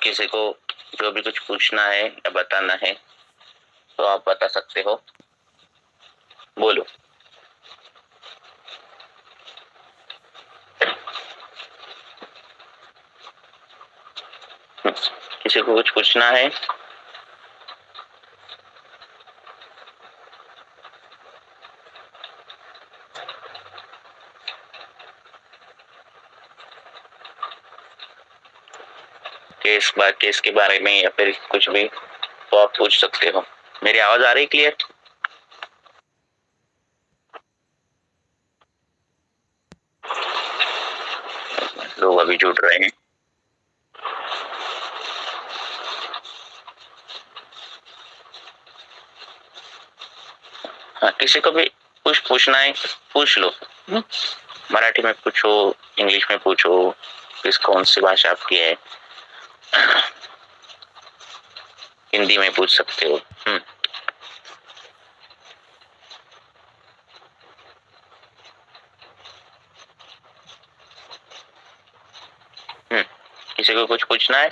किसी को जो भी कुछ पूछना है या बताना है तो आप बता सकते हो, बोलो। किसी को कुछ पूछना है? केस के बारे में या फिर कुछ भी तो आप पूछ सकते हो। मेरी आवाज आ रही क्लियर? लोग अभी जुड़ रहे हैं। हाँ, किसी को भी कुछ पूछना है पूछ लो। मराठी में पूछो, इंग्लिश में पूछो, किस कौन सी भाषा आपकी है, हिंदी में पूछ सकते हो। किसी को कुछ पूछना है?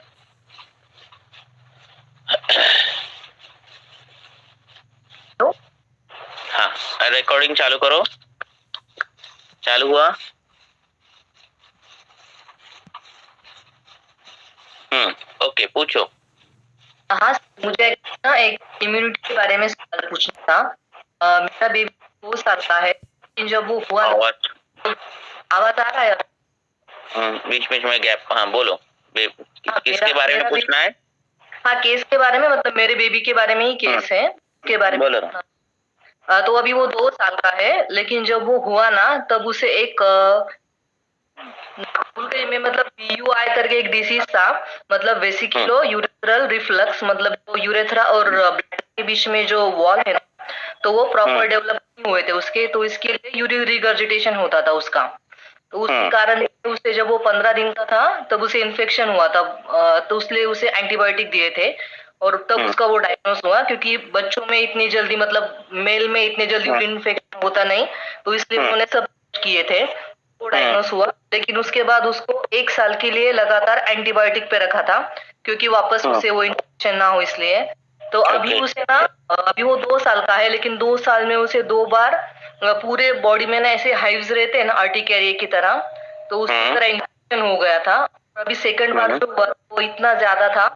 हाँ, रिकॉर्डिंग चालू करो। चालू हुआ? ओके, पूछो। हाँ, मुझे ना एक इम्यूनिटी के बारे में सवाल पूछना था। मेरा बेबी 2 साल का है, लेकिन जब वो हुआ आवाज आ रहा है? बीच बीच में गैप। हाँ, बोलो। किसके बारे में पूछना है? हाँ, केस के बारे में, मतलब मेरे बेबी के बारे में ही केस है, के बारे में बोलो। तो अभी वो 2 साल का है, लेकिन जब वो हुआ ना तब उसे एक में मतलब PUI करके एक डिसीज था, मतलब वेसिकुलो यूरेथ्रल रिफ्लक्स, मतलब जो यूरेथ्रा और ब्लैडर के बीच में जो वॉल है ना, तो वो प्रॉपर डेवलप नहीं हुए थे उसके, तो इसके लिए यूरिन रिगर्जिटेशन होता था उसका। तो उसके कारण उसे जब वो 15 दिन का था तब उसे इन्फेक्शन हुआ था, तो उसलिए उसे एंटीबायोटिक दिए थे और तब उसका वो डायग्नोस हुआ, क्योंकि बच्चों में इतनी जल्दी, मतलब मेल में इतने जल्दी यूरिन इन्फेक्शन होता नहीं, तो इसलिए उन्होंने सब किए थे, वो डायग्नोस हुआ। लेकिन उसके बाद उसको 1 साल के लिए लगातार एंटीबायोटिक पे रखा था, क्योंकि वापस उसे वो इन्फेक्शन ना हो इसलिए। तो अभी उसे ना, अभी वो 2 साल का है, लेकिन 2 साल में उसे 2 बार पूरे बॉडी में ना ऐसे हाइव्स रहते हैं ना अर्टिकेरिया की तरह, तो उसकी तरह इन्फेक्शन हो गया था। अभी सेकंड बार जो हुआ वो इतना ज्यादा था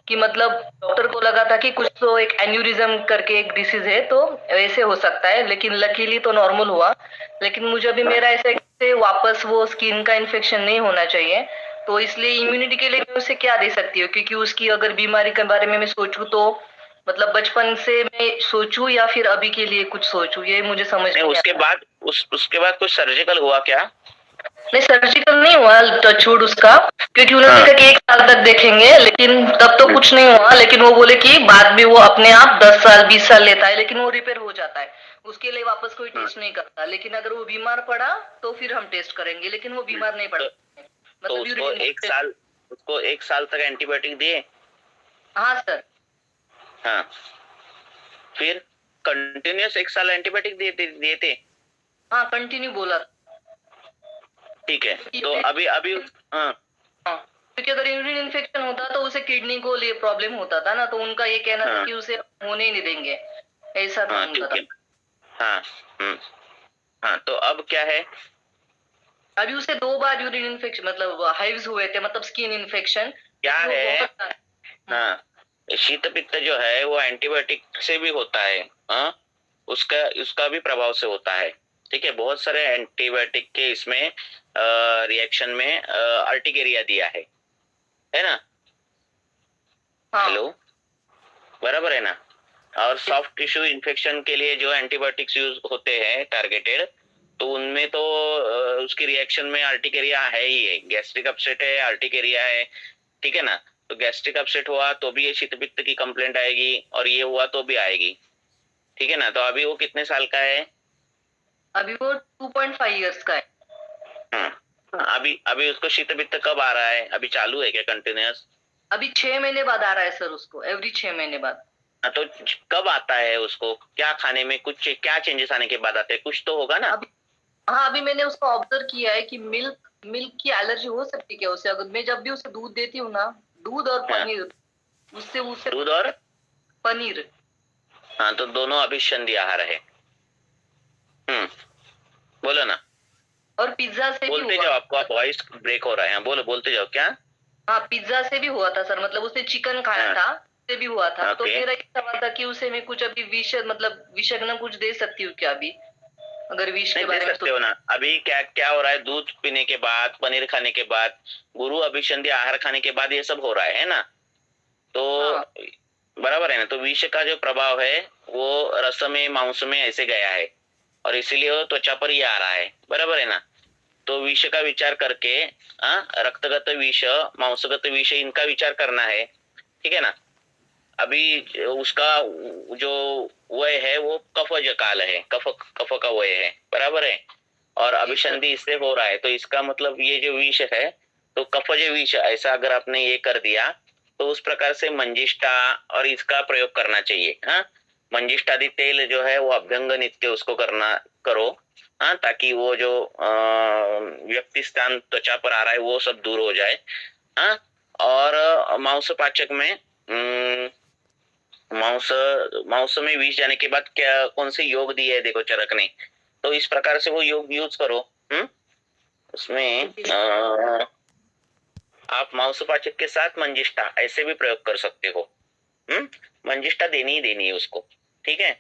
कि मतलब डॉक्टर को लगा था कि कुछ तो एक एन्यूरिज्म करके एक डिसीज है, तो ऐसे हो सकता है, लेकिन लकीली तो नॉर्मल हुआ। लेकिन मुझे अभी मेरा ऐसा से वापस वो स्किन का इन्फेक्शन नहीं होना चाहिए, तो इसलिए इम्यूनिटी के लिए मैं उसे क्या दे सकती हूँ, क्योंकि उसकी अगर बीमारी के बारे में मैं सोचूं तो मतलब बचपन से मैं सोचूं या फिर अभी के लिए कुछ सोचूं, ये मुझे समझ नहीं उसके बाद उसके बाद कुछ सर्जिकल हुआ क्या? नहीं, सर्जिकल नहीं हुआ, टचवुड उसका, क्योंकि उन्होंने कहा कि 1 साल तक देखेंगे, लेकिन तब तो कुछ नहीं हुआ। लेकिन वो बोले कि बाद में वो अपने आप 10 साल 20 साल लेता है, लेकिन वो रिपेयर हो जाता है, उसके लिए वापस कोई टेस्ट नहीं करता। लेकिन अगर वो बीमार पड़ा तो फिर हम टेस्ट करेंगे, लेकिन वो बीमार नहीं पड़ा। तो उसको 1 साल तक एंटीबायोटिक दिए? हाँ सर। हाँ, फिर कंटिन्यूअस 1 साल एंटीबायोटिक दिए थे? हाँ, कंटिन्यू बोला। ठीक है, तो अभी अभी क्योंकि अगर यूरिन इन्फेक्शन होता तो उसे किडनी को लिए प्रॉब्लम होता था ना, तो उनका ये कहना था कि उसे होने ही नहीं देंगे, ऐसा था उनका था। हाँ, तो अब क्या है? अभी उसे 2 बार यूरिन इन्फेक्शन, मतलब हाइव्स हुए थे, मतलब स्किन इन्फेक्शन क्या है। हाँ, शीत पित्त जो है वो एंटीबायोटिक से भी होता है। उसका उसका भी प्रभाव से होता है। ठीक है, बहुत सारे एंटीबायोटिक के इसमें रिएक्शन में अर्टिकेरिया दिया है ना? हेलो, बराबर है ना? और सॉफ्ट टिश्यू इन्फेक्शन के लिए जो एंटीबायोटिक्स यूज होते हैं टारगेटेड, तो उनमें तो उसकी रिएक्शन में अर्टिकेरिया है ही है। गैस्ट्रिक अपसेट है, अर्टिकेरिया है, ठीक है ना? तो गैस्ट्रिक अपसेट हुआ तो भी ये शीत पित्त की कंप्लेंट आएगी, और ये हुआ तो भी आएगी, ठीक है ना? तो अभी वो कितने साल का है? अभी वो 2.5 इयर्स का है। अभी अभी उसको शीत पित्त कब आ रहा है? अभी चालू है क्या कंटिन्यूअस? अभी 6 महीने बाद आ रहा है सर उसको, एवरी 6 महीने बाद। तो कब आता है उसको? क्या खाने में कुछ क्या चेंजेस आने के बाद आते हैं? कुछ तो होगा ना? हाँ, अभी मैंने उसको ऑब्जर्व किया है कि मिल्क की एलर्जी हो सकती है क्या उसे, अगर मैं जब भी उसे दूध देती हूँ ना, दूध और हाँ, पनीर, उससे उससे दूध और पनीर। हाँ, तो दोनों अभिसंधि आहार है। बोलो ना, और पिज्जा से भी बोलते हुआ। जाओ, आपका वॉइस ब्रेक हो रहा है। हाँ, बोलो, बोलते जाओ। क्या? हाँ, पिज्जा से भी हुआ था सर, मतलब उसने चिकन खाया हाँ, था, उससे भी हुआ था। तो ओके। मेरा ये सवाल था कि उसे मैं कुछ अभी विष मतलब विषग्न कुछ दे सकती हूँ क्या अभी, अगर विष के नहीं, दे बारे में सकते हो ना। अभी क्या क्या हो रहा है, दूध पीने के बाद, पनीर खाने के बाद, गुरु अभिसंधि आहार खाने के बाद ये सब हो रहा है ना? तो हाँ बराबर है ना? तो विष का जो प्रभाव है वो रस में, मांस में ऐसे गया है, और इसीलिए वो त्वचा पर ही आ रहा है। बराबर है ना? तो विष का विचार करके, रक्तगत विष, मांसगत विष, इनका विचार करना है। ठीक है ना? अभी उसका जो वय है वो कफज काल है, कफ कफ का वय है। बराबर है? और जी सर। अभिसंधि इससे हो रहा है, तो इसका मतलब ये जो विष है, तो कफज विष, ऐसा अगर आपने ये कर दिया, तो उस प्रकार से मंजिष्ठा और इसका प्रयोग करना चाहिए। हाँ, मंजिष्ठादि तेल जो है वो अभ्यंग नित्य उसको करना करो। हाँ, ताकि वो जो व्यक्ति स्थान त्वचा पर आ रहा है वो सब दूर हो जाए। हाँ, और मांस पाचक में मांस मांस में विष जाने के बाद क्या कौन से योग दिए है देखो चरक ने, तो इस प्रकार से वो योग यूज करो। उसमें आप मांस पाचक के साथ मंजिष्ठा ऐसे भी प्रयोग कर सकते हो। मंजिष्ठा देनी ही देनी है उसको। ठीक है?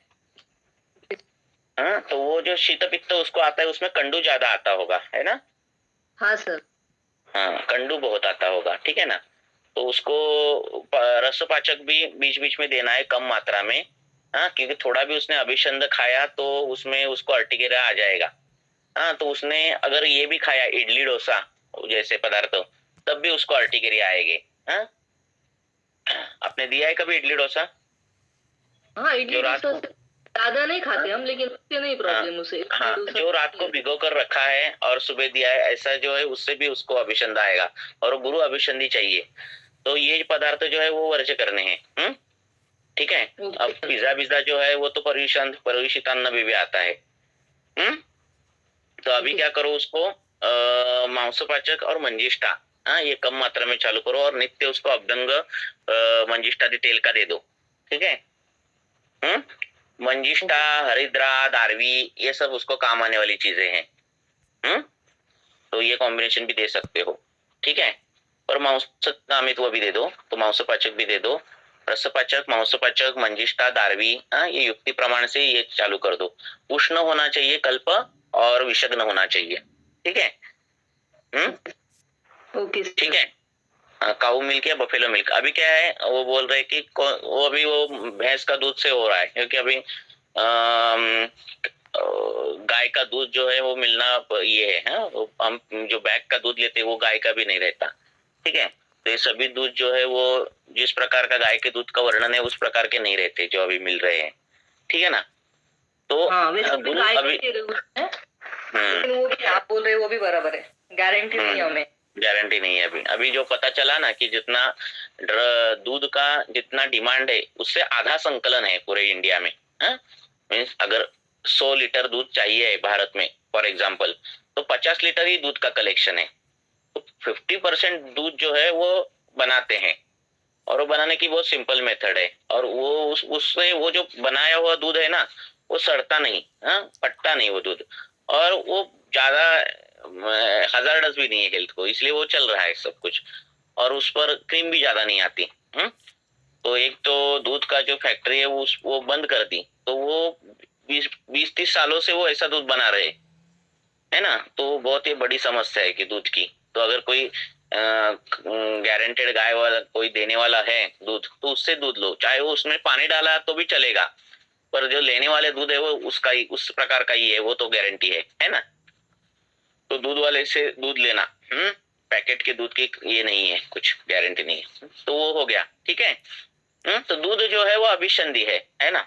हाँ, तो वो जो शीत पित्त उसको आता है, उसमें कंडू ज्यादा आता होगा, है ना? हाँ सर। हाँ, कंडू बहुत आता होगा। ठीक है ना? तो उसको रस पाचक भी बीच बीच में देना है, कम मात्रा में। हाँ, क्योंकि थोड़ा भी उसने अभिसंध खाया तो उसमें उसको अर्टिकेरिया आ जाएगा। हाँ, तो उसने अगर ये भी खाया, इडली डोसा जैसे पदार्थ, तब भी उसको अर्टिकेरिया आएगी। हाँ, आपने दिया है कभी इडली डोसा? हाँ, जो इडली रात डोसा को, से ज्यादा नहीं हाँ, खाते हम, लेकिन उससे नहीं हाँ, प्रॉब्लम, उसे इडली हाँ, डोसा जो रात को भिगो कर रखा है और सुबह दिया है, ऐसा जो है उससे भी उसको अभिसंध आएगा, और गुरु अभिसंधि चाहिए। तो ये पदार्थ जो है वो वर्ज्य करने हैं। ठीक है? अब ओके सर। पिज्जा पिज्जा जो है वो तो परिवेशित अन्न में भी आता है। हम्म तो अभी ओके क्या करो, उसको मांसपाचक और मंजिष्ठा, हाँ, ये कम मात्रा में चालू करो, और नित्य उसको अभ्यंग मंजिष्ठादि तेल का दे दो। ठीक है? मंजिष्ठा, हरिद्रा, दारवी, ये सब उसको काम आने वाली चीजें हैं। तो ये कॉम्बिनेशन भी दे सकते हो। ठीक है? और मांसकामित वो भी दे दो, तो मांसपाचक भी दे दो। रसपाचक, मांसपाचक, मंजिष्ठा, दारवी, ये युक्ति प्रमाण से ये चालू कर दो। उष्ण होना चाहिए कल्प, और विषग्न होना चाहिए। ठीक है? ओके ठीक सर। है? काऊ मिल्क या बफेलो मिल्क, अभी क्या है वो बोल रहे कि वो अभी वो भैंस का दूध से हो रहा है, क्योंकि अभी गाय का दूध जो है वो मिलना ये है, वो हम जो बैग का दूध लेते हैं वो गाय का भी नहीं रहता। ठीक है? तो ये सभी दूध जो है वो जिस प्रकार का गाय के दूध का वर्णन है उस प्रकार के नहीं रहते जो अभी मिल रहे हैं। ठीक है ना? तो हाँ, वैसे भी गुरु गाय का ही अभी, दे रहे हो उसमें, हम्म लेकिन वो भी आप बोल रहे हो वो भी बराबर है, गारंटी नहीं है हमें। गारंटी नहीं है। अभी अभी जो पता चला ना कि जितना दूध का जितना डिमांड है उससे आधा संकलन है पूरे इंडिया में। मीन्स अगर 100 लीटर दूध चाहिए भारत में फॉर एग्जाम्पल, तो 50 लीटर ही दूध का कलेक्शन है। तो 50% दूध जो है वो बनाते हैं, और वो बनाने की बहुत सिंपल मेथड है, और वो उससे वो जो बनाया हुआ दूध है ना, वो सड़ता नहीं, फटता नहीं वो दूध, और वो ज्यादा हजार्डस भी नहीं है हेल्थ को, इसलिए वो चल रहा है सब कुछ। और उस पर क्रीम भी ज्यादा नहीं आती। तो एक तो दूध का जो फैक्ट्री है वो बंद कर दी, तो वो 20-30 सालों से वो ऐसा दूध बना रहे, है ना? तो बहुत ही बड़ी समस्या है कि दूध की। तो अगर कोई गारंटेड गाय वाला कोई देने वाला है दूध, तो उससे दूध लो, चाहे वो उसमें पानी डाला तो भी चलेगा, पर जो लेने वाले दूध है वो उसका ही, उस प्रकार का ही है, वो तो गारंटी है ना? तो दूध वाले से दूध लेना। पैकेट के दूध की ये नहीं है, कुछ गारंटी नहीं है। तो वो हो गया। ठीक है? तो दूध जो है वो अभिसंधि है ना?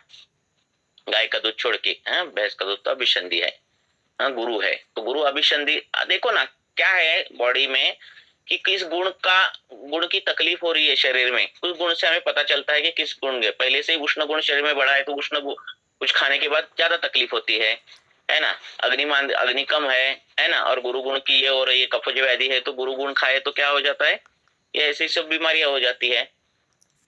गाय का दूध छोड़ के, भैंस का दूध तो अभिसंधि है। गुरु है, तो गुरु अभिसंधि, देखो ना क्या है बॉडी में, कि किस गुण की तकलीफ हो रही है शरीर में, उस गुण से हमें पता चलता है कि किस गुण के, पहले से ही उष्ण गुण शरीर में बढ़ा है तो कुछ खाने के बाद ज्यादा तकलीफ होती है ना? अग्नि कम है ना? और गुरु गुण की ये हो रही है, कफज व्याधि है, तो गुरु गुण खाए तो क्या हो जाता है, ये ऐसी सब बीमारियां हो जाती है।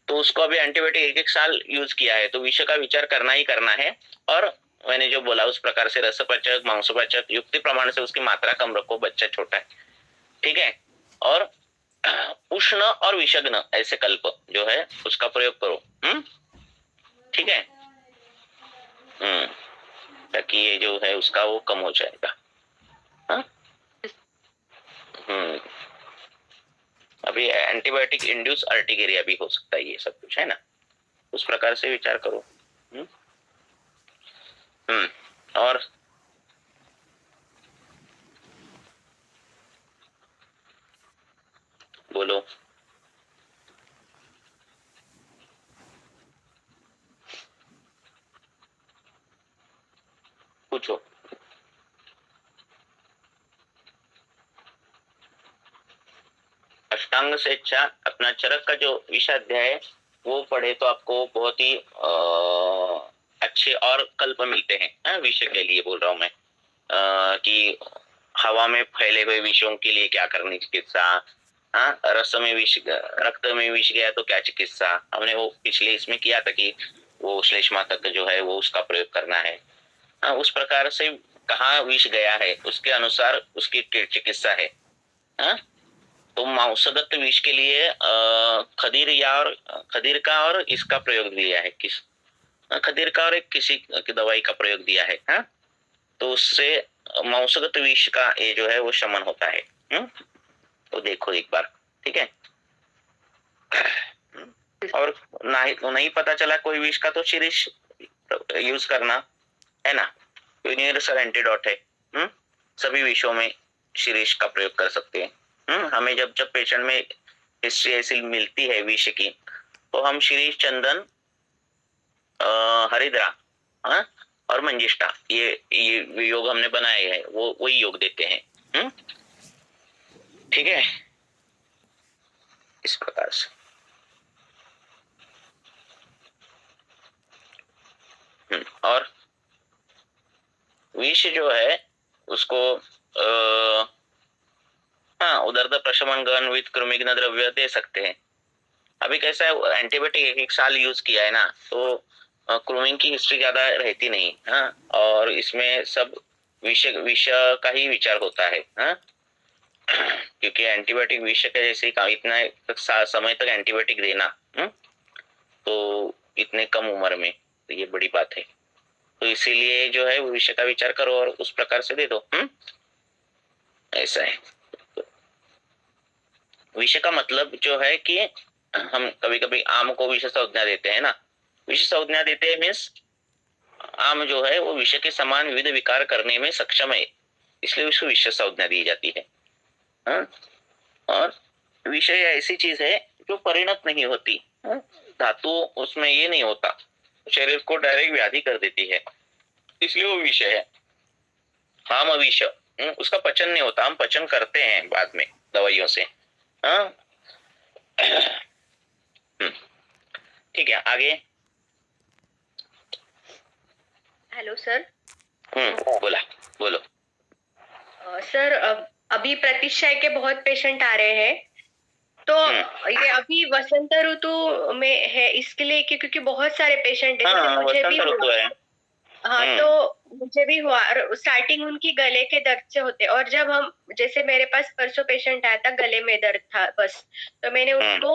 तो उसको अभी एंटीबायोटिक 1-1 साल यूज किया है, तो विषय का विचार करना ही करना है। और मैंने जो बोला उस प्रकार से रसपाचक मांसपाचक युक्ति प्रमाण से उसकी मात्रा कम रखो, बच्चा छोटा है, ठीक है। और उष्ण और विषग्न ऐसे कल्प जो है उसका प्रयोग करो, ठीक है। ताकि ये जो है उसका वो कम हो जाएगा। हाँ? अभी एंटीबायोटिक इंड्यूस अर्टिकेरिया भी हो सकता है, ये सब कुछ है ना, उस प्रकार से विचार करो। और बोलो। पूछो। अष्टांग से अच्छा अपना चरक का जो विषय अध्याय है वो पढ़े तो आपको बहुत ही अच्छे और कल्प मिलते हैं। विषय के लिए बोल रहा हूं मैं, कि हवा में फैले हुए विषयों के लिए क्या करनी चिकित्सा, रस में विष, रक्त में विष गया तो क्या चिकित्सा। हमने वो पिछले इसमें किया था कि वो श्लेष्मातक जो है वो उसका प्रयोग करना है। उस प्रकार से कहाँ विष गया है उसके अनुसार उसकी चिकित्सा है। तो मांसगत विष के लिए खदीर का और इसका प्रयोग दिया है, किस खदीर का और एक किसी की दवाई का प्रयोग दिया है। तो उससे मांसगत विष का ये जो है वो शमन होता है। तो देखो एक बार, ठीक है। और नहीं पता चला कोई विष का तो शिरीष यूज करना है ना, यूनिवर्सल एंटीडोट है। सभी विषयों में शिरीष का प्रयोग कर सकते हैं। हमें जब पेशेंट में हिस्ट्री ऐसी मिलती है विष की तो हम शिरीष, चंदन, हरिद्रा और मंजिष्ठा ये योग हमने बनाए हैं, वो वही योग देते हैं। ठीक है, इस प्रकार से। और विष जो है उसको उदर्द प्रशमन गन विद कृमिघ्न द्रव्य दे सकते हैं। अभी कैसा है, एंटीबायोटिक 1 साल यूज किया है ना, तो क्रूमिंग की हिस्ट्री ज्यादा रहती नहीं। और इसमें सब विष का ही विचार होता है। क्योंकि एंटीबायोटिक विष का जैसे इतना समय तक एंटीबायोटिक देना, तो इतने कम उम्र में, तो ये बड़ी बात है। तो इसीलिए जो है विषय का विचार करो और उस प्रकार से दे दो। ऐसा है। विषय का मतलब जो है कि हम कभी कभी आम को विषय संज्ञा देते हैं ना, विषय संज्ञा देते हैं मीन्स आम जो है वो विषय के समान विविध विकार करने में सक्षम है, इसलिए उसको विषय संज्ञा दी जाती है। और विषय ऐसी चीज है जो परिणत नहीं होती। धातु उसमें ये नहीं होता, शरीर को डायरेक्ट व्याधि कर देती है, इसलिए वो विषय है। हम विषय उसका पचन नहीं होता, हम पचन करते हैं बाद में दवाइयों से। ठीक है, आगे। Hello sir. बोलो। सर अभी प्रतीक्षा के बहुत पेशेंट आ रहे हैं, तो ये अभी वसंत ऋतु में है इसके लिए, क्योंकि बहुत सारे पेशेंट है, मुझे भी ऋतु है। तो मुझे भी हुआ। स्टार्टिंग उनकी गले के दर्द से होते, और जब हम, जैसे मेरे पास परसों पेशेंट आया था, गले में दर्द था बस, तो मैंने उसको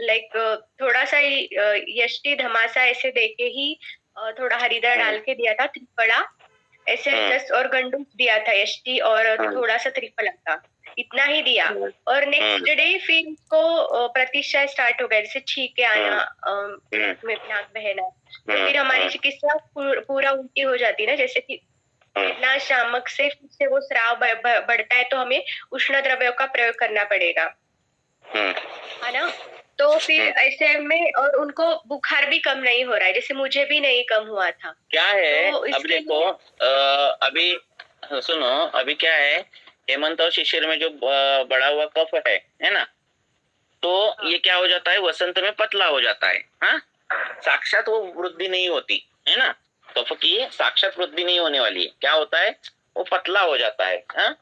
लाइक थोड़ा सा यष्टि धमासा ऐसे देके ही थोड़ा हरिद्रा डाल के दिया था, त्रिफला ऐसे 10 और गंडूस दिया था, यष्टि और थोड़ा सा त्रिफला का, इतना ही दिया। और नेक्स्ट डे फिर उसको प्रतीक्षा स्टार्ट हो गया, जैसे छींके आना, नाक बहना, तो फिर हमारी चिकित्सा पूरा उल्टी हो जाती है ना, जैसे कि वेदना शामक से फिर से वो स्राव बढ़ता है, तो हमें उष्ण द्रव्यों का प्रयोग करना पड़ेगा, है ना। तो फिर ऐसे में, और उनको बुखार भी कम नहीं हो रहा है, जैसे मुझे भी नहीं कम हुआ था। क्या है, तो अब देखो, अभी सुनो, अभी क्या है, हेमंत और शिशिर में जो बड़ा हुआ कफ है ना, तो ये क्या हो जाता है, वसंत में पतला हो जाता है। साक्षात वो वृद्धि नहीं होती है ना, कफ की साक्षात वृद्धि नहीं होने वाली है। क्या होता है, वो पतला हो जाता है,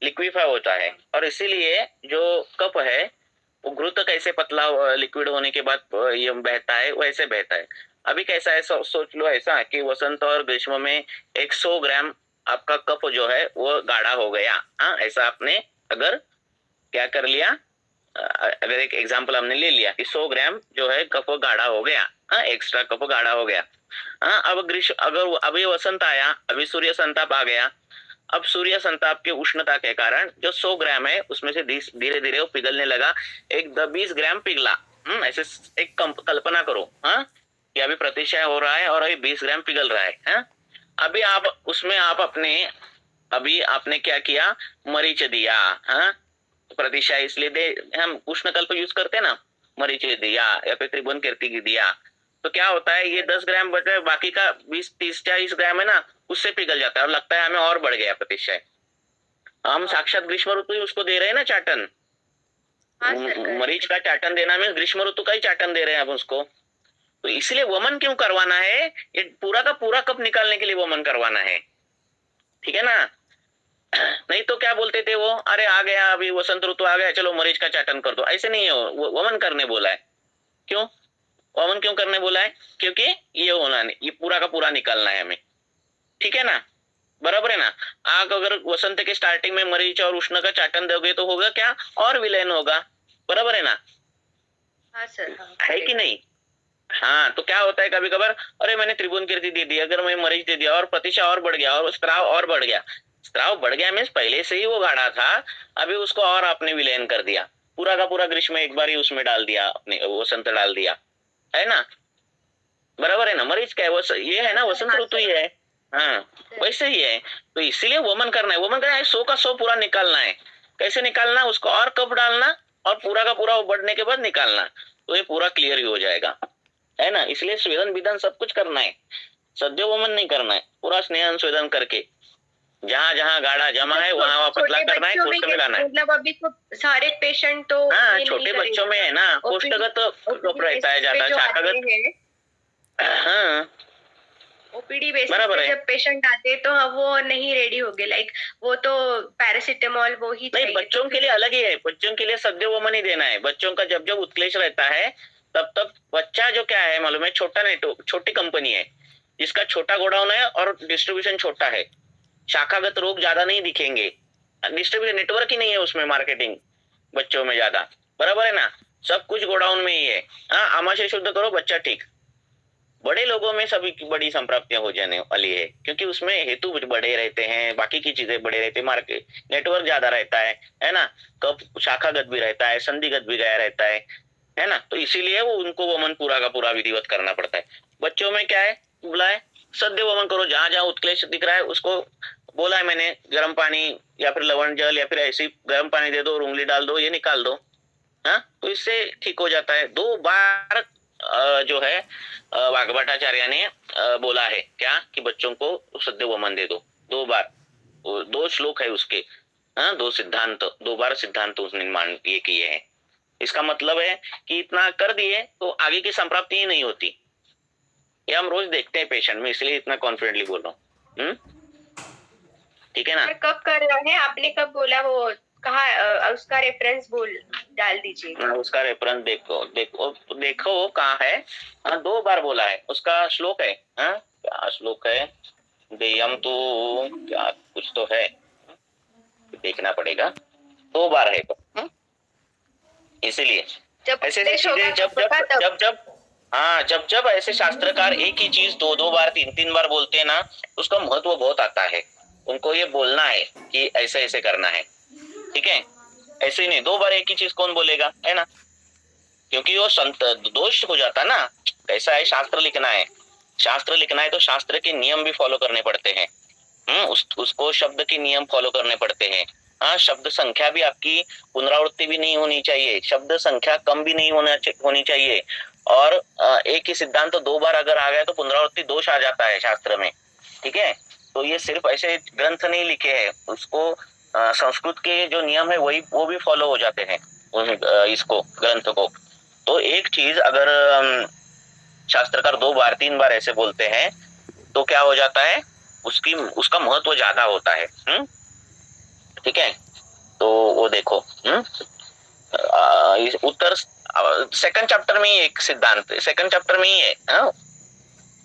लिक्विफाई होता है। और इसीलिए जो कफ है वो घृत कैसे पतला लिक्विड होने के बाद ये बहता है, वैसे बहता है। अभी कैसा है, सोच लो ऐसा कि वसंत और ग्रीष्म में 100 ग्राम आपका कप जो है वो गाढ़ा हो गया। हाँ, ऐसा आपने अगर क्या कर लिया, अगर एक एग्जांपल हमने ले लिया कि 100 ग्राम जो है कप गाढ़ा हो गया, हाँ, एक्स्ट्रा कप गाढ़ा हो गया। हाँ, अब ग्रीष्म, अगर अभी वसंत आया, अभी सूर्य संताप आ गया, अब सूर्य संताप के उष्णता के कारण जो 100 ग्राम है उसमें से धीरे धीरे वो पिघलने लगा, एक 20 ग्राम पिघला। ऐसे एक कल्पना करो, हाँ, कि अभी प्रतिशय हो रहा है और अभी 20 ग्राम पिघल रहा है, हाँ? अभी आप उसमें आप अपने, अभी आपने क्या किया, मरीच दिया, हाँ, प्रतिशय इसलिए दे, हम उष्ण कल्प यूज करते हैं ना, मरीच दिया या फिर त्रिभुवन कीर्ति दिया, तो क्या होता है, ये 10 ग्राम बच रहा, बाकी का 20 30 40 ग्राम है ना, उससे पिघल जाता है और लगता है हमें और बढ़ गया प्रतिशय। हम साक्षात ग्रीष्म ऋतु ही उसको दे रहे हैं ना चाटन। हाँ सर, मरीच का चाटन देना में ग्रीष्म ऋतु का ही चाटन दे रहे हैं अब उसको। तो इसलिए वमन क्यों करवाना है, ये पूरा का पूरा कप निकालने के लिए वमन करवाना है, ठीक है ना? नहीं तो क्या बोलते थे वो, अरे आ गया अभी वसंत ऋतु आ गया, चलो मरीच का चाटन कर दो, ऐसे नहीं है, वमन करने बोला है। क्यों वमन क्यों करने बोला है? क्योंकि ये होना नहीं, ये पूरा का पूरा निकालना है हमें, ठीक है ना? बराबर है ना? आग अगर वसंत के स्टार्टिंग में मरीच और उष्ण का चाटन दोगे तो होगा क्या, और विलयन होगा, बराबर है ना? हाँ सर, हाँ, है कि नहीं? हाँ, तो क्या होता है कभी कभार, अरे मैंने त्रिभुवन कीर्ति दे दी, अगर मैं मरीच दे दिया और प्रतिशत और बढ़ गया और स्त्राव और बढ़ गया, स्त्राव बढ़ गया मीन्स पहले से ही वो गाढ़ा था, अभी उसको और आपने विलयन कर दिया, पूरा का पूरा ग्रीष्म एक बार ही उसमें डाल दिया, अपने वसंत डाल दिया, है ना? बराबर है ना? मरीच क्या है, वो ये है ना, वसंत हाँ ऋतु ही सर, है। हाँ, वैसे ही है। तो इसीलिए वमन करना है, वमन करना है, 100 का 100 पूरा निकालना है। कैसे निकालना, उसको और कब डालना और पूरा का पूरा वो बढ़ने के बाद निकालना, तो ये पूरा क्लियर ही हो जाएगा, है ना? इसलिए स्वेदन विदन सब कुछ करना है, सद्य वमन नहीं करना है, पूरा स्नेहन स्वेदन करके जहां जहां गाढ़ा जमा है वहां वहां पतला छोटे करना है, बच्चों में कोष्ठ में लाना है। मतलब अभी तो सारे पेशेंट तो हाँ, ये नहीं छोटे करेंगे बच्चों में है ना, कोष्ठगत कप रहता है ज्यादा, जो आते शाखागत। हैं, हाँ, ओपीडी बेसिस बराबर पे है। जब पेशेंट आते हैं तो वो नहीं रेडी हो गए, लाइक वो तो पैरासिटामोल वो ही नहीं, चाहिए, बच्चों के लिए अलग ही है, बच्चों के लिए सद्य वमन ही देना है। बच्चों का जब जब उत्क्लेश रहता है तब तब बच्चा जो क्या है मालूम है, छोटा नेटवर्क, छोटी कंपनी है जिसका छोटा गोडाउन है और डिस्ट्रीब्यूशन छोटा है, शाखागत रोग ज्यादा नहीं दिखेंगे, डिस्ट्रीब्यूशन नेटवर्क ही नहीं है उसमें, मार्केटिंग बच्चों में ज्यादा, बराबर है ना? सब कुछ गोडाउन में ही है। हाँ, आमाशय शुद्ध करो बच्चा ठीक। बड़े लोगों में सभी की बड़ी संप्राप्तियां हो जाने वाली है, क्योंकि उसमें हेतु बड़े रहते हैं, बाकी की चीजें बड़े रहते हैं, मार्केट नेटवर्क ज्यादा रहता है ना? कब शाखागत भी रहता है, संधिगत भी गया रहता है ना? तो इसीलिए वो उनको वमन पूरा का पूरा विधिवत करना पड़ता है। बच्चों में क्या है, बोला है सद्य वमन करो, जहां जहां उत्क्लेश दिख रहा है उसको बोला है मैंने, गर्म पानी या फिर लवण जल या फिर ऐसी गर्म पानी दे दो और उंगली डाल दो, ये निकाल दो। हाँ, तो इससे ठीक हो जाता है। 2 बार जो है वाग्भटाचार्य ने बोला है क्या, कि बच्चों को सद्य वमन दे दो, 2 बार, 2 श्लोक है उसके, हाँ, 2 सिद्धांत, 2 बार सिद्धांत उसने मान ये किए हैं। इसका मतलब है कि इतना कर दिए तो आगे की संप्राप्ति ही नहीं होती। ये हम रोज देखते हैं पेशेंट में, इसलिए इतना कॉन्फिडेंटली बोल रहा हूँ। ठीक है ना? कब कर रहा है आपने, कब बोला वो, कहा उसका रेफरेंस बोल डाल दीजिए। उसका रेफरेंस देखो देखो देखो कहाँ है। हाँ, 2 बार बोला है, उसका श्लोक है, हाँ, क्या श्लोक है, देयम तो क्या कुछ तो है, देखना पड़ेगा, 2 बार है तो, इसीलिए ऐसे ऐसी चीजें जब हाँ, जब जब ऐसे शास्त्रकार एक ही चीज 2 बार 3 बार बोलते हैं ना, उसका महत्व बहुत आता है। उनको ये बोलना है कि ऐसे ऐसे करना है, ठीक है? ऐसे ही नहीं 2 बार एक ही चीज कौन बोलेगा, है ना? क्योंकि वो संत दोष हो जाता ना। कैसा है, शास्त्र लिखना है, शास्त्र लिखना है तो शास्त्र के नियम भी फॉलो करने पड़ते हैं। उसको शब्द के नियम फॉलो करने पड़ते हैं। हाँ, शब्द संख्या भी आपकी पुनरावृत्ति भी नहीं होनी चाहिए, शब्द संख्या कम भी नहीं होनी चाहिए। और एक ही सिद्धांत तो 2 बार अगर आ गया तो पुनरावृत्ति दोष आ जाता है शास्त्र में, ठीक है? तो ये सिर्फ ऐसे ग्रंथ नहीं लिखे हैं, उसको संस्कृत के जो नियम है वही वो भी फॉलो हो जाते हैं इसको ग्रंथ को। तो एक चीज अगर शास्त्रकार 2 बार 3 बार ऐसे बोलते हैं तो क्या हो जाता है, उसका महत्व ज्यादा होता है। ठीक है, तो वो देखो। उत्तर सेकंड चैप्टर में ही एक सिद्धांत, सेकंड चैप्टर में ही है, हाँ?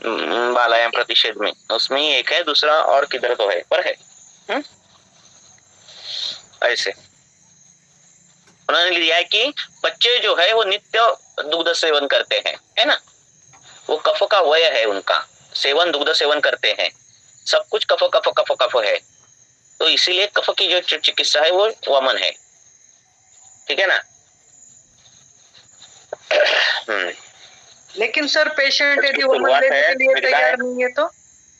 बालायाम प्रतिषेध में, उसमें ही एक है, दूसरा और किधर तो है, पर है। ऐसे उन्होंने लिया है कि बच्चे जो है वो नित्य दुग्ध सेवन करते हैं, है ना, वो कफ का वय है उनका, सेवन दुग्ध सेवन करते हैं, सब कुछ कफ कफ कफ कफ है, तो इसीलिए कफ की जो चिकित्सा है वो वमन है, ठीक है ना। लेकिन सर पेशेंट यदि वमन शुरुआत लेने है, के लिए फिर तैयार नहीं है तो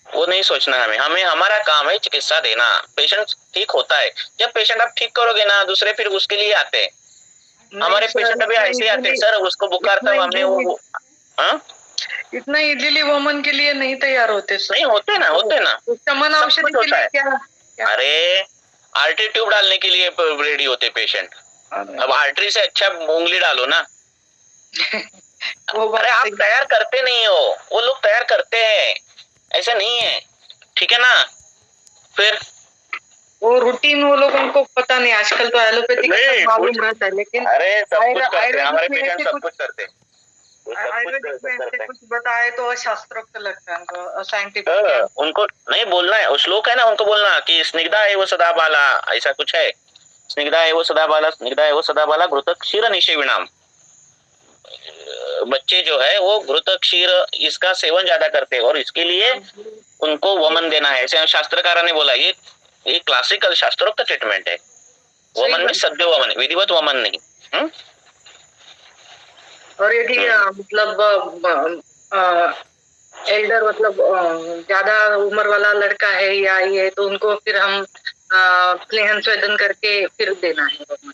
वो नहीं सोचना, हमें हमारा काम है चिकित्सा देना, पेशेंट ठीक होता है, जब पेशेंट आप ठीक करोगे ना, दूसरे फिर उसके लिए आते हैं। हमारे पेशेंट अभी ऐसे ही आते हैं, सर उसको बुखार था, हमने वो इतना इजीली वमन के लिए नहीं तैयार होते सर। नहीं होते ना, होते ना, शमन औषधि के लिए क्या? अरे आर्टरी ट्यूब डालने के लिए रेडी होते पेशेंट, अब आर्टरी से अच्छा उंगली डालो ना। अरे आप तैयार करते नहीं हो, वो लोग तैयार करते हैं, ऐसा नहीं है, ठीक है ना। फिर वो रूटीन वो लोगों को पता नहीं, आजकल तो एलोपैथी का सब मालूम रहता है, लेकिन अरे सब कुछ करते हैं हमारे पेशेंट, सब कुछ करते हैं, आयुर्वेदिक में ऐसे कुछ बताए तो अशास्त्रोक्त लगता है उनको, साइंटिफिक। उनको नहीं बोलना है, श्लोक है ना, उनको बोलना कि स्निग्धा एव सदा बाला, ऐसा कुछ है, स्निग्धा एव सदा बाला, स्निग्धा एव सदा बाला घृत क्षीर निषेविणाम। बच्चे जो है वो घृत क्षीर इसका सेवन ज्यादा करते हैं, और इसके लिए उनको वमन देना है, ऐसे शास्त्रकारों ने बोला, ये क्लासिकल शास्त्रोक्त ट्रीटमेंट है, वमन में सद्य वमन, विधिवत वमन नहीं। और यदि मतलब एल्डर मतलब ज्यादा उम्र वाला लड़का है या ये, तो उनको फिर हम क्लेहन स्वेदन करके फिर देना है वमन।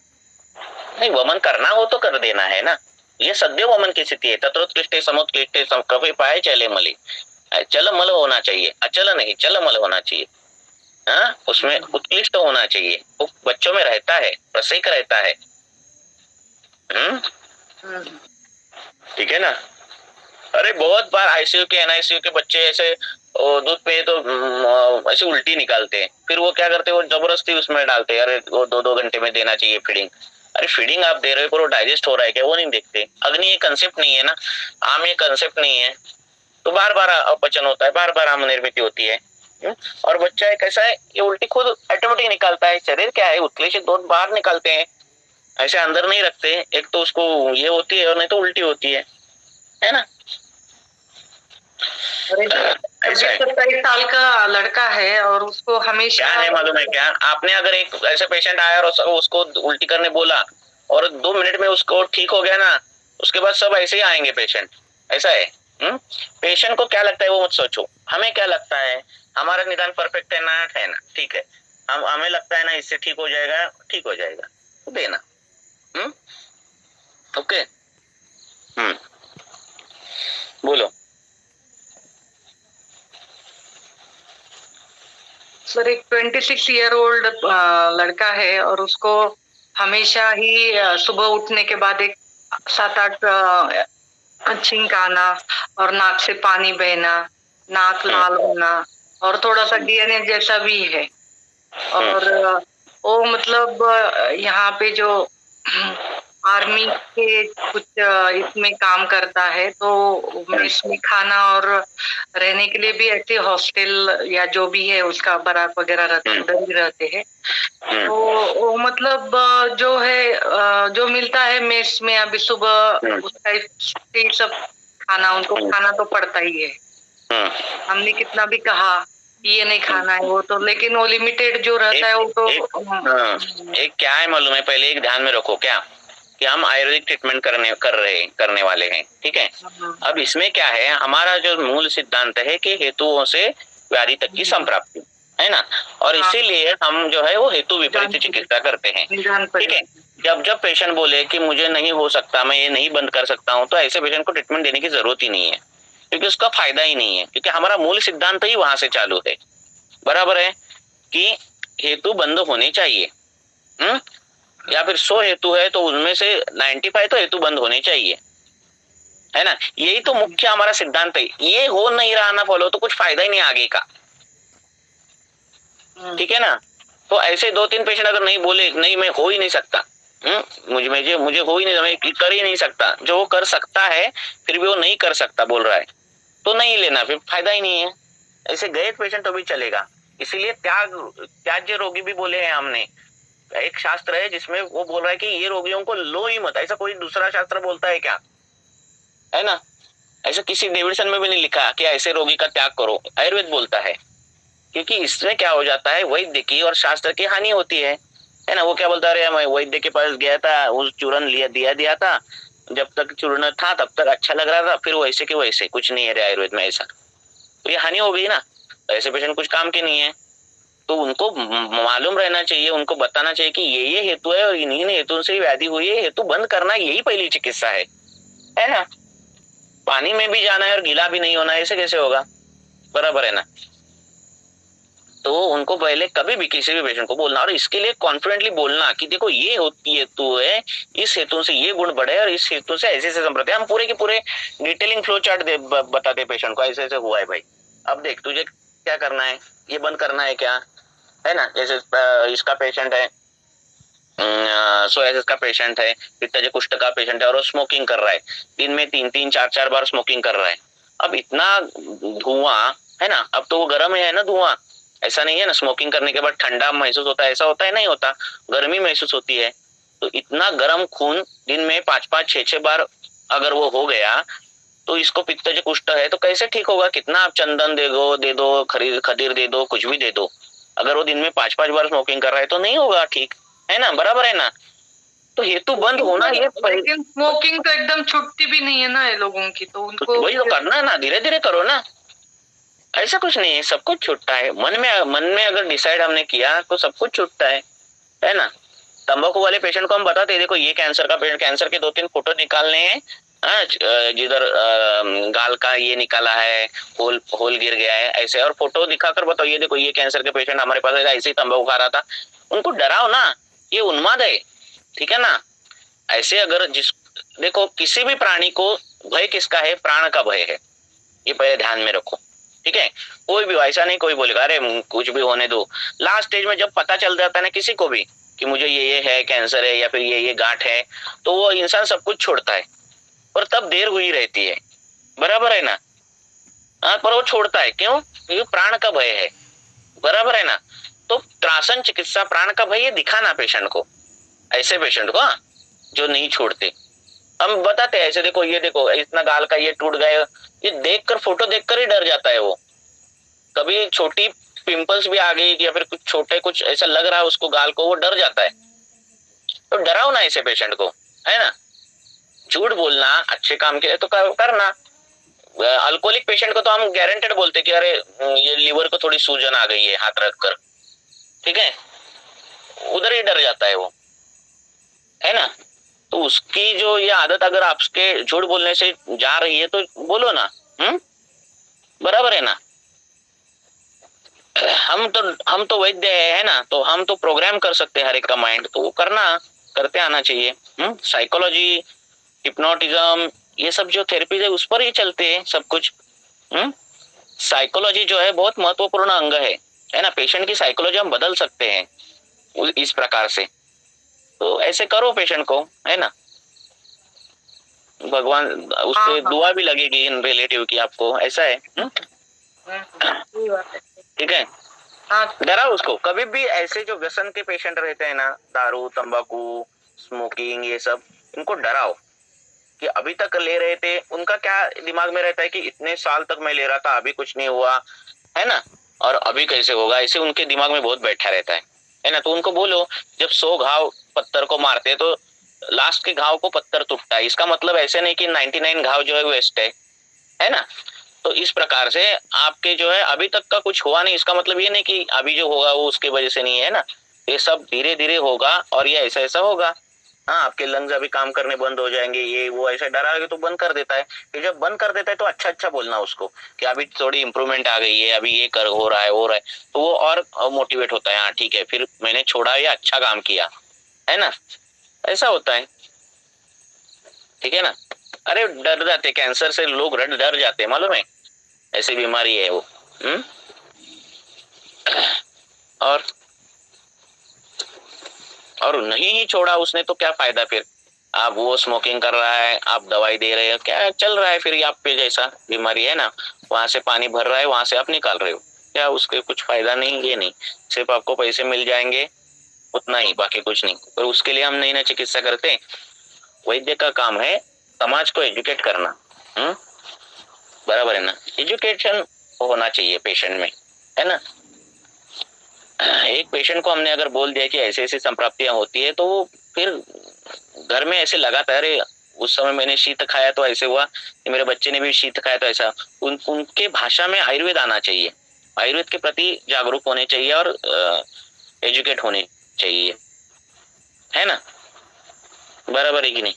नहीं, वमन करना हो तो कर देना है ना, ये सद्य वमन की स्थिति है, तत्रोत्कृष्टे समुत्कृष्टे कफे पाए चले मले, चल मल होना चाहिए, अचल नहीं, चल मल होना चाहिए, हाँ, उसमें उत्कृष्ट होना चाहिए, वो बच्चों में रहता है, प्रसेक रहता है, ठीक है ना। अरे बहुत बार आईसीयू के एनआईसीयू के बच्चे ऐसे दूध पे तो ऐसे उल्टी निकालते हैं, फिर वो क्या करते हैं, वो जबरदस्ती उसमें डालते हैं, अरे वो 2-2 घंटे में देना चाहिए फीडिंग, अरे फीडिंग आप दे रहे हो, वो डाइजेस्ट हो रहा है क्या, वो नहीं देखते। अग्नि ये कंसेप्ट नहीं है ना, आम ये कंसेप्ट नहीं है, तो बार बार अपचन होता है, बार बार आम निर्मित होती है, और बच्चा एक ऐसा है, ये उल्टी खुद ऑटोमेटिक निकालता है, शरीर क्या है, उत्क्लेशित दूध बाहर निकालते हैं, ऐसे अंदर नहीं रखते, एक तो उसको ये होती है और नहीं तो उल्टी होती है ना। 27 साल का लड़का है और उसको हमेशा क्या है मालूम है क्या, आपने अगर एक ऐसे पेशेंट आया और उसको उल्टी करने बोला और 2 मिनट में उसको ठीक हो गया ना, उसके बाद सब ऐसे ही आएंगे पेशेंट, ऐसा है। पेशेंट को क्या लगता है वो मत सोचो, हमें क्या लगता है, हमारा निदान परफेक्ट है ना, ठीक है, हमें लगता है ना इससे ठीक हो जाएगा, ठीक हो जाएगा, तो देना। ओके, बोलो सर। एक 26 ईयर ओल्ड लड़का है और उसको हमेशा ही सुबह उठने के बाद एक 7-8 छींक आना और नाक से पानी बहना, नाक लाल होना, और थोड़ा सा डीएनए जैसा भी है, और वो मतलब यहाँ पे जो आर्मी के कुछ इसमें काम करता है, तो इसमें खाना और रहने के लिए भी ऐसे हॉस्टल या जो भी है उसका बराक वगैरह रहते हैं, उधर भी रहते हैं, तो वो मतलब जो है जो मिलता है मेस में अभी सुबह, उसका सब खाना उनको खाना तो पड़ता ही है। हमने कितना भी कहा ये नहीं खाना है वो तो, लेकिन वो लिमिटेड जो रहता है वो तो एक क्या है मालूम है, पहले एक ध्यान में रखो क्या, कि हम आयुर्वेदिक ट्रीटमेंट करने वाले हैं, ठीक है। अब इसमें क्या है, हमारा जो मूल सिद्धांत है कि हेतुओं से व्याधि तक की संप्राप्ति है ना, और इसीलिए हम जो है वो हेतु विपरीत चिकित्सा करते हैं, ठीक है। जब पेशेंट बोले कि मुझे नहीं हो सकता, मैं ये नहीं बंद कर सकता हूँ, तो ऐसे पेशेंट को ट्रीटमेंट देने की जरूरत ही नहीं है, क्योंकि उसका फायदा ही नहीं है, क्योंकि हमारा मूल सिद्धांत ही वहां से चालू है, बराबर है, कि हेतु बंद होने चाहिए, या फिर 100 हेतु है तो उनमें से 95 तो हेतु बंद होने चाहिए, है ना, यही तो मुख्य हमारा सिद्धांत है। ये हो नहीं रहा ना फॉलो, तो कुछ फायदा ही नहीं आगे का, ठीक है ना। तो ऐसे 2-3 पेशेंट अगर नहीं बोले नहीं मैं हो ही नहीं सकता, मुझे हो ही नहीं, मैं कर ही नहीं सकता। जो वो कर सकता है फिर भी वो नहीं कर सकता बोल रहा है, तो नहीं लेना, फिर फायदा ही नहीं है। ऐसे गए पेशेंट तो भी चलेगा। इसीलिए त्याज्य रोगी भी बोले हैं हमने। एक शास्त्र है जिसमें वो बोल रहा है कि ये रोगियों को लो ही मत। ऐसा कोई दूसरा शास्त्र बोलता है क्या? है ना? ऐसा किसी डेविडसन में भी नहीं लिखा कि ऐसे रोगी का त्याग करो, आयुर्वेद बोलता है। क्योंकि इसमें क्या हो जाता है, वैद्य की और शास्त्र की हानि होती है ना? वो क्या बोलता है, मैं वैद्य के पास गया था, उस चूर्ण दिया था, जब तक चूर्ण था तब तक अच्छा लग रहा था, फिर वैसे के वैसे कुछ नहीं है रे आयुर्वेद में ऐसा। तो ये हानि हो गई ना, तो ऐसे पेशेंट कुछ काम के नहीं है। तो उनको मालूम रहना चाहिए, उनको बताना चाहिए कि ये हेतु है और इन्हीं हेतु से व्याधि हुई है, हेतु बंद करना यही पहली चिकित्सा है ना? पानी में भी जाना है और गीला भी नहीं होना, ऐसे कैसे होगा? बराबर है ना? तो उनको पहले कभी भी किसी भी पेशेंट को बोलना, और इसके लिए कॉन्फिडेंटली बोलना कि देखो ये होती हेतु है, इस हेतु से ये गुण बढ़े और इस हेतु से ऐसे ऐसे संप्रति। हम पूरे के पूरे डिटेलिंग फ्लो चार्ट बताते पेशेंट को, ऐसे ऐसे हुआ है भाई, अब देख तुझे क्या करना है, ये बंद करना है क्या, है ना? जैसे इसका पेशेंट है, सोयासिस का पेशेंट है, पित्तज कुष्ठ का पेशेंट है और वो स्मोकिंग कर रहा है, दिन में 3-3 4-4 बार स्मोकिंग कर रहा है। अब इतना धुआं है ना, अब तो वो गर्म है ना धुआं, ऐसा नहीं है ना स्मोकिंग करने के बाद ठंडा महसूस होता है, ऐसा होता है नहीं होता, गर्मी महसूस होती है। तो इतना गर्म खून दिन में 5-5 6-6 बार अगर वो हो गया, तो इसको पित्तज कुष्ठ है तो कैसे ठीक होगा? कितना आप चंदन दे दो खदीर दे दो, कुछ भी दे दो, अगर वो दिन में 5-5 बार स्मोकिंग कर रहा है तो नहीं होगा ठीक, है ना? बराबर है ना? तो हेतु बंद होना ये लेकिन स्मोकिंग तो एकदम छुट्टी भी नहीं है ना ये लोगों की, तो उनको वही तो करना है ना, धीरे धीरे करो ना, ऐसा कुछ नहीं है, सब कुछ छूटता है। मन में अगर डिसाइड हमने किया तो सब कुछ छूटता है ना? तंबाकू वाले पेशेंट को हम बताते हैं, देखो ये कैंसर का पेशेंट, कैंसर के 2-3 फोटो निकालने हैं, जिधर गाल का ये निकाला है, होल होल गिर गया है ऐसे, और फोटो दिखाकर बताओ ये देखो ये कैंसर के पेशेंट हमारे पास ऐसे ही तंबाकू खा रहा था। उनको डराओ ना, ये उन्माद है, ठीक है ना? ऐसे अगर देखो किसी भी प्राणी को भय किसका है? प्राण का भय है, ये पहले ध्यान में रखो, ठीक है? कोई भी ऐसा नहीं कोई बोलेगा अरे कुछ भी होने दो, लास्ट स्टेज में जब पता चल जाता है ना किसी को भी कि मुझे ये है कैंसर है या फिर ये गांठ है, तो वो इंसान सब कुछ छोड़ता है, पर तब देर हुई रहती है, बराबर है ना? हाँ, पर वो छोड़ता है क्यों? क्योंकि प्राण का भय है, बराबर है ना? तो त्रासन चिकित्सा प्राण का भय ये दिखाना पेशेंट को, ऐसे पेशेंट को जो नहीं छोड़ते हम बताते हैं, ऐसे देखो ये देखो इतना गाल का ये टूट गया, ये देखकर फोटो देखकर ही डर जाता है वो। कभी छोटी पिंपल्स भी आ गई या फिर कुछ छोटे कुछ ऐसा लग रहा है उसको गाल को, वो डर जाता है। तो डराओ ना ऐसे पेशेंट को, है ना? झूठ बोलना अच्छे काम के लिए तो करना। अल्कोहलिक पेशेंट को तो हम गारंटेड बोलते कि अरे ये लीवर को थोड़ी सूजन आ गई है हाथ रखकर, ठीक है? उधर ही डर जाता है वो, है ना? तो उसकी जो ये आदत अगर आपके झूठ बोलने से जा रही है तो बोलो ना, बराबर है ना? हम तो वैद्य है ना, तो हम तो प्रोग्राम कर सकते हैं हर एक का माइंड, तो वो करते आना चाहिए। साइकोलॉजी, हिप्नोटिज्म, ये सब जो थेरेपीज है उस पर ही चलते हैं सब कुछ। साइकोलॉजी जो है बहुत महत्वपूर्ण अंग है ना? पेशेंट की साइकोलॉजी हम बदल सकते हैं इस प्रकार से, तो ऐसे करो पेशेंट को, है ना? भगवान उससे दुआ भी लगेगी इन रिलेटिव की आपको, ऐसा है। ठीक है, डराओ उसको कभी भी। ऐसे जो व्यसन के पेशेंट रहते हैं ना, दारू तंबाकू स्मोकिंग ये सब, इनको डराओ कि अभी तक ले रहे थे, उनका क्या दिमाग में रहता है कि इतने साल तक मैं ले रहा था अभी कुछ नहीं हुआ, है ना? और अभी कैसे होगा, ऐसे उनके दिमाग में बहुत बैठा रहता है ना? तो उनको बोलो जब 100 घाव पत्थर को मारते हैं तो लास्ट के घाव को पत्थर टूटता है, इसका मतलब ऐसे नहीं कि 99 घाव जो है वेस्ट है ना? तो इस प्रकार से आपके जो है अभी तक का कुछ हुआ नहीं, इसका मतलब ये नहीं कि अभी जो होगा वो उसके वजह से नहीं है ना, ये सब धीरे धीरे होगा और ये ऐसा ऐसा होगा। हाँ, आपके लंग्स अभी काम करने बंद हो जाएंगे, ये वो ऐसा डराओगे तो बंद कर देता है। फिर जब बंद कर देता है तो अच्छा अच्छा बोलना उसको कि अभी थोड़ी इंप्रूवमेंट आ गई है, अभी ये कर हो रहा है, तो वो और मोटिवेट होता है, हाँ ठीक है फिर मैंने छोड़ा, ये अच्छा काम किया, है ना? ऐसा होता है, ठीक है ना? अरे डर जाते, कैंसर से लोग डर जाते हैं, मालूम है? ऐसी बीमारी है वो। और और नहीं ही छोड़ा उसने तो क्या फायदा फिर। आप वो स्मोकिंग कर रहा है, आप दवाई दे रहे हो, क्या चल रहा है फिर आप पे जैसा बीमारी है ना, वहां से पानी भर रहा है, वहां से आप निकाल रहे हो, क्या उसके कुछ फायदा नहीं, ये नहीं, सिर्फ आपको पैसे मिल जाएंगे उतना ही, बाकी कुछ नहीं। और उसके लिए हम नहीं ना चिकित्सा करते। वैद्य का काम है समाज को एजुकेट करना। बराबर है ना, एजुकेशन होना चाहिए पेशेंट में, है ना। एक पेशेंट को हमने अगर बोल दिया कि ऐसी ऐसी संप्राप्तियां होती है, तो वो फिर घर में ऐसे लगाता है, अरे उस समय मैंने शीत खाया तो ऐसे हुआ, मेरे बच्चे ने भी शीत खाया तो ऐसा। उनके भाषा में आयुर्वेद आना चाहिए, आयुर्वेद के प्रति जागरूक होने चाहिए और एजुकेट होने चाहिए, है ना। बराबर है कि नहीं।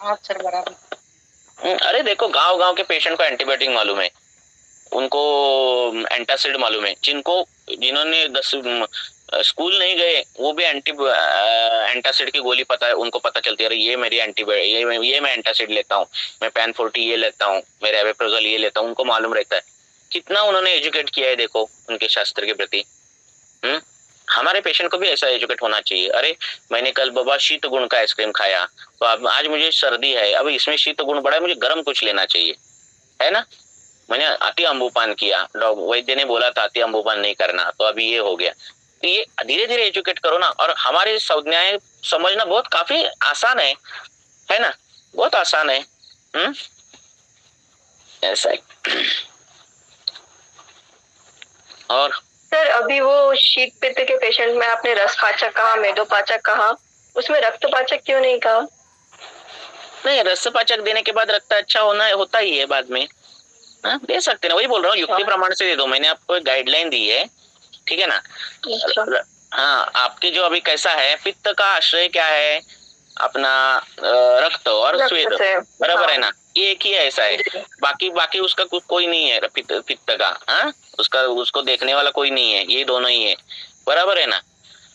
हाँ सर बराबर। अरे देखो, गांव गांव के पेशेंट को एंटीबायोटिक मालूम है, उनको एंटासिड मालूम है, जिन्होंने 10 स्कूल नहीं गए वो भी एंटासिड की गोली पता है, उनको पता चलती है, अरे ये मेरी ये मैं एंटासिड लेता हूँ, मैं पैन 40 ये लेता हूँ, मैं रेवेप्रोजोल ये लेता हूँ, उनको मालूम रहता है। कितना उन्होंने एजुकेट किया है देखो उनके शास्त्र के प्रति। हमारे पेशेंट को भी ऐसा एजुकेट होना चाहिए। अरे मैंने कल बाबा शीत गुण का आइसक्रीम खाया, तो अब आज मुझे सर्दी है, अब इसमें शीत गुण बढ़ा है, मुझे गर्म कुछ लेना चाहिए, है ना। मैंने अति अम्बुपान किया, वैद्य ने बोला था अति अम्बुपान नहीं करना, तो अभी ये हो गया। तो ये धीरे धीरे एजुकेट करो ना, और हमारी संज्ञाएं समझना बहुत काफी आसान है ना, बहुत आसान है। ऐसा है। और सर अभी वो शीत पित्त के पेशेंट में आपने रस पाचक कहा, मेदोपाचक कहा, उसमें रक्त पाचक क्यों नहीं कहा? नहीं, रस पाचक देने के बाद रक्त अच्छा होता ही है बाद में। दे सकते ना, वही बोल रहा हूँ, युक्ति प्रमाण से दे दो, मैंने आपको एक गाइडलाइन दी है, ठीक है ना। हाँ, आपके जो अभी कैसा है, पित्त का आश्रय क्या है, अपना रक्त और स्वेद, बराबर है ना, ये एक ही ऐसा है, बाकी उसका कोई नहीं है, पित्त का, उसको देखने वाला कोई नहीं है, ये दोनों ही है, बराबर है ना।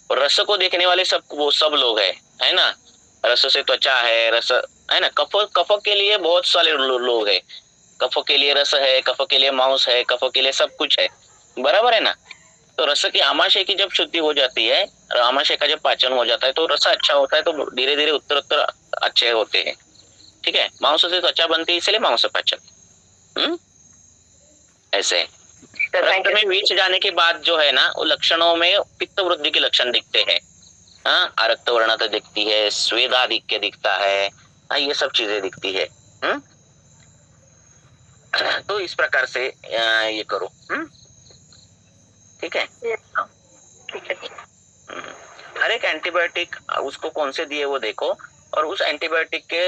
और रस को देखने वाले वो सब लोग है ना। रस से त्वचा है, रस है ना, कफ के लिए बहुत सारे लोग है, कफ के लिए रस है, कफ के लिए मांस है, कफ के लिए सब कुछ है, बराबर है ना। तो रस की आमाशय की जब शुद्धि हो जाती है, आमाशय का जब पाचन हो जाता है, तो रस अच्छा होता है, तो धीरे धीरे उत्तर अच्छे होते हैं, ठीक है। मांस से त्वचा बनती है, इसलिए मांस पाचन। ऐसे रक्त में विष जाने के बाद जो है ना, वो लक्षणों में पित्त वृद्धि के लक्षण दिखते हैं। रक्त वर्णता दिखती है, स्वेदाधिक्य दिखता है, ये सब चीजें दिखती है। तो इस प्रकार से ये करो। ठीक है। हर एक एंटीबायोटिक उसको कौन से दिए वो देखो, और उस एंटीबायोटिक के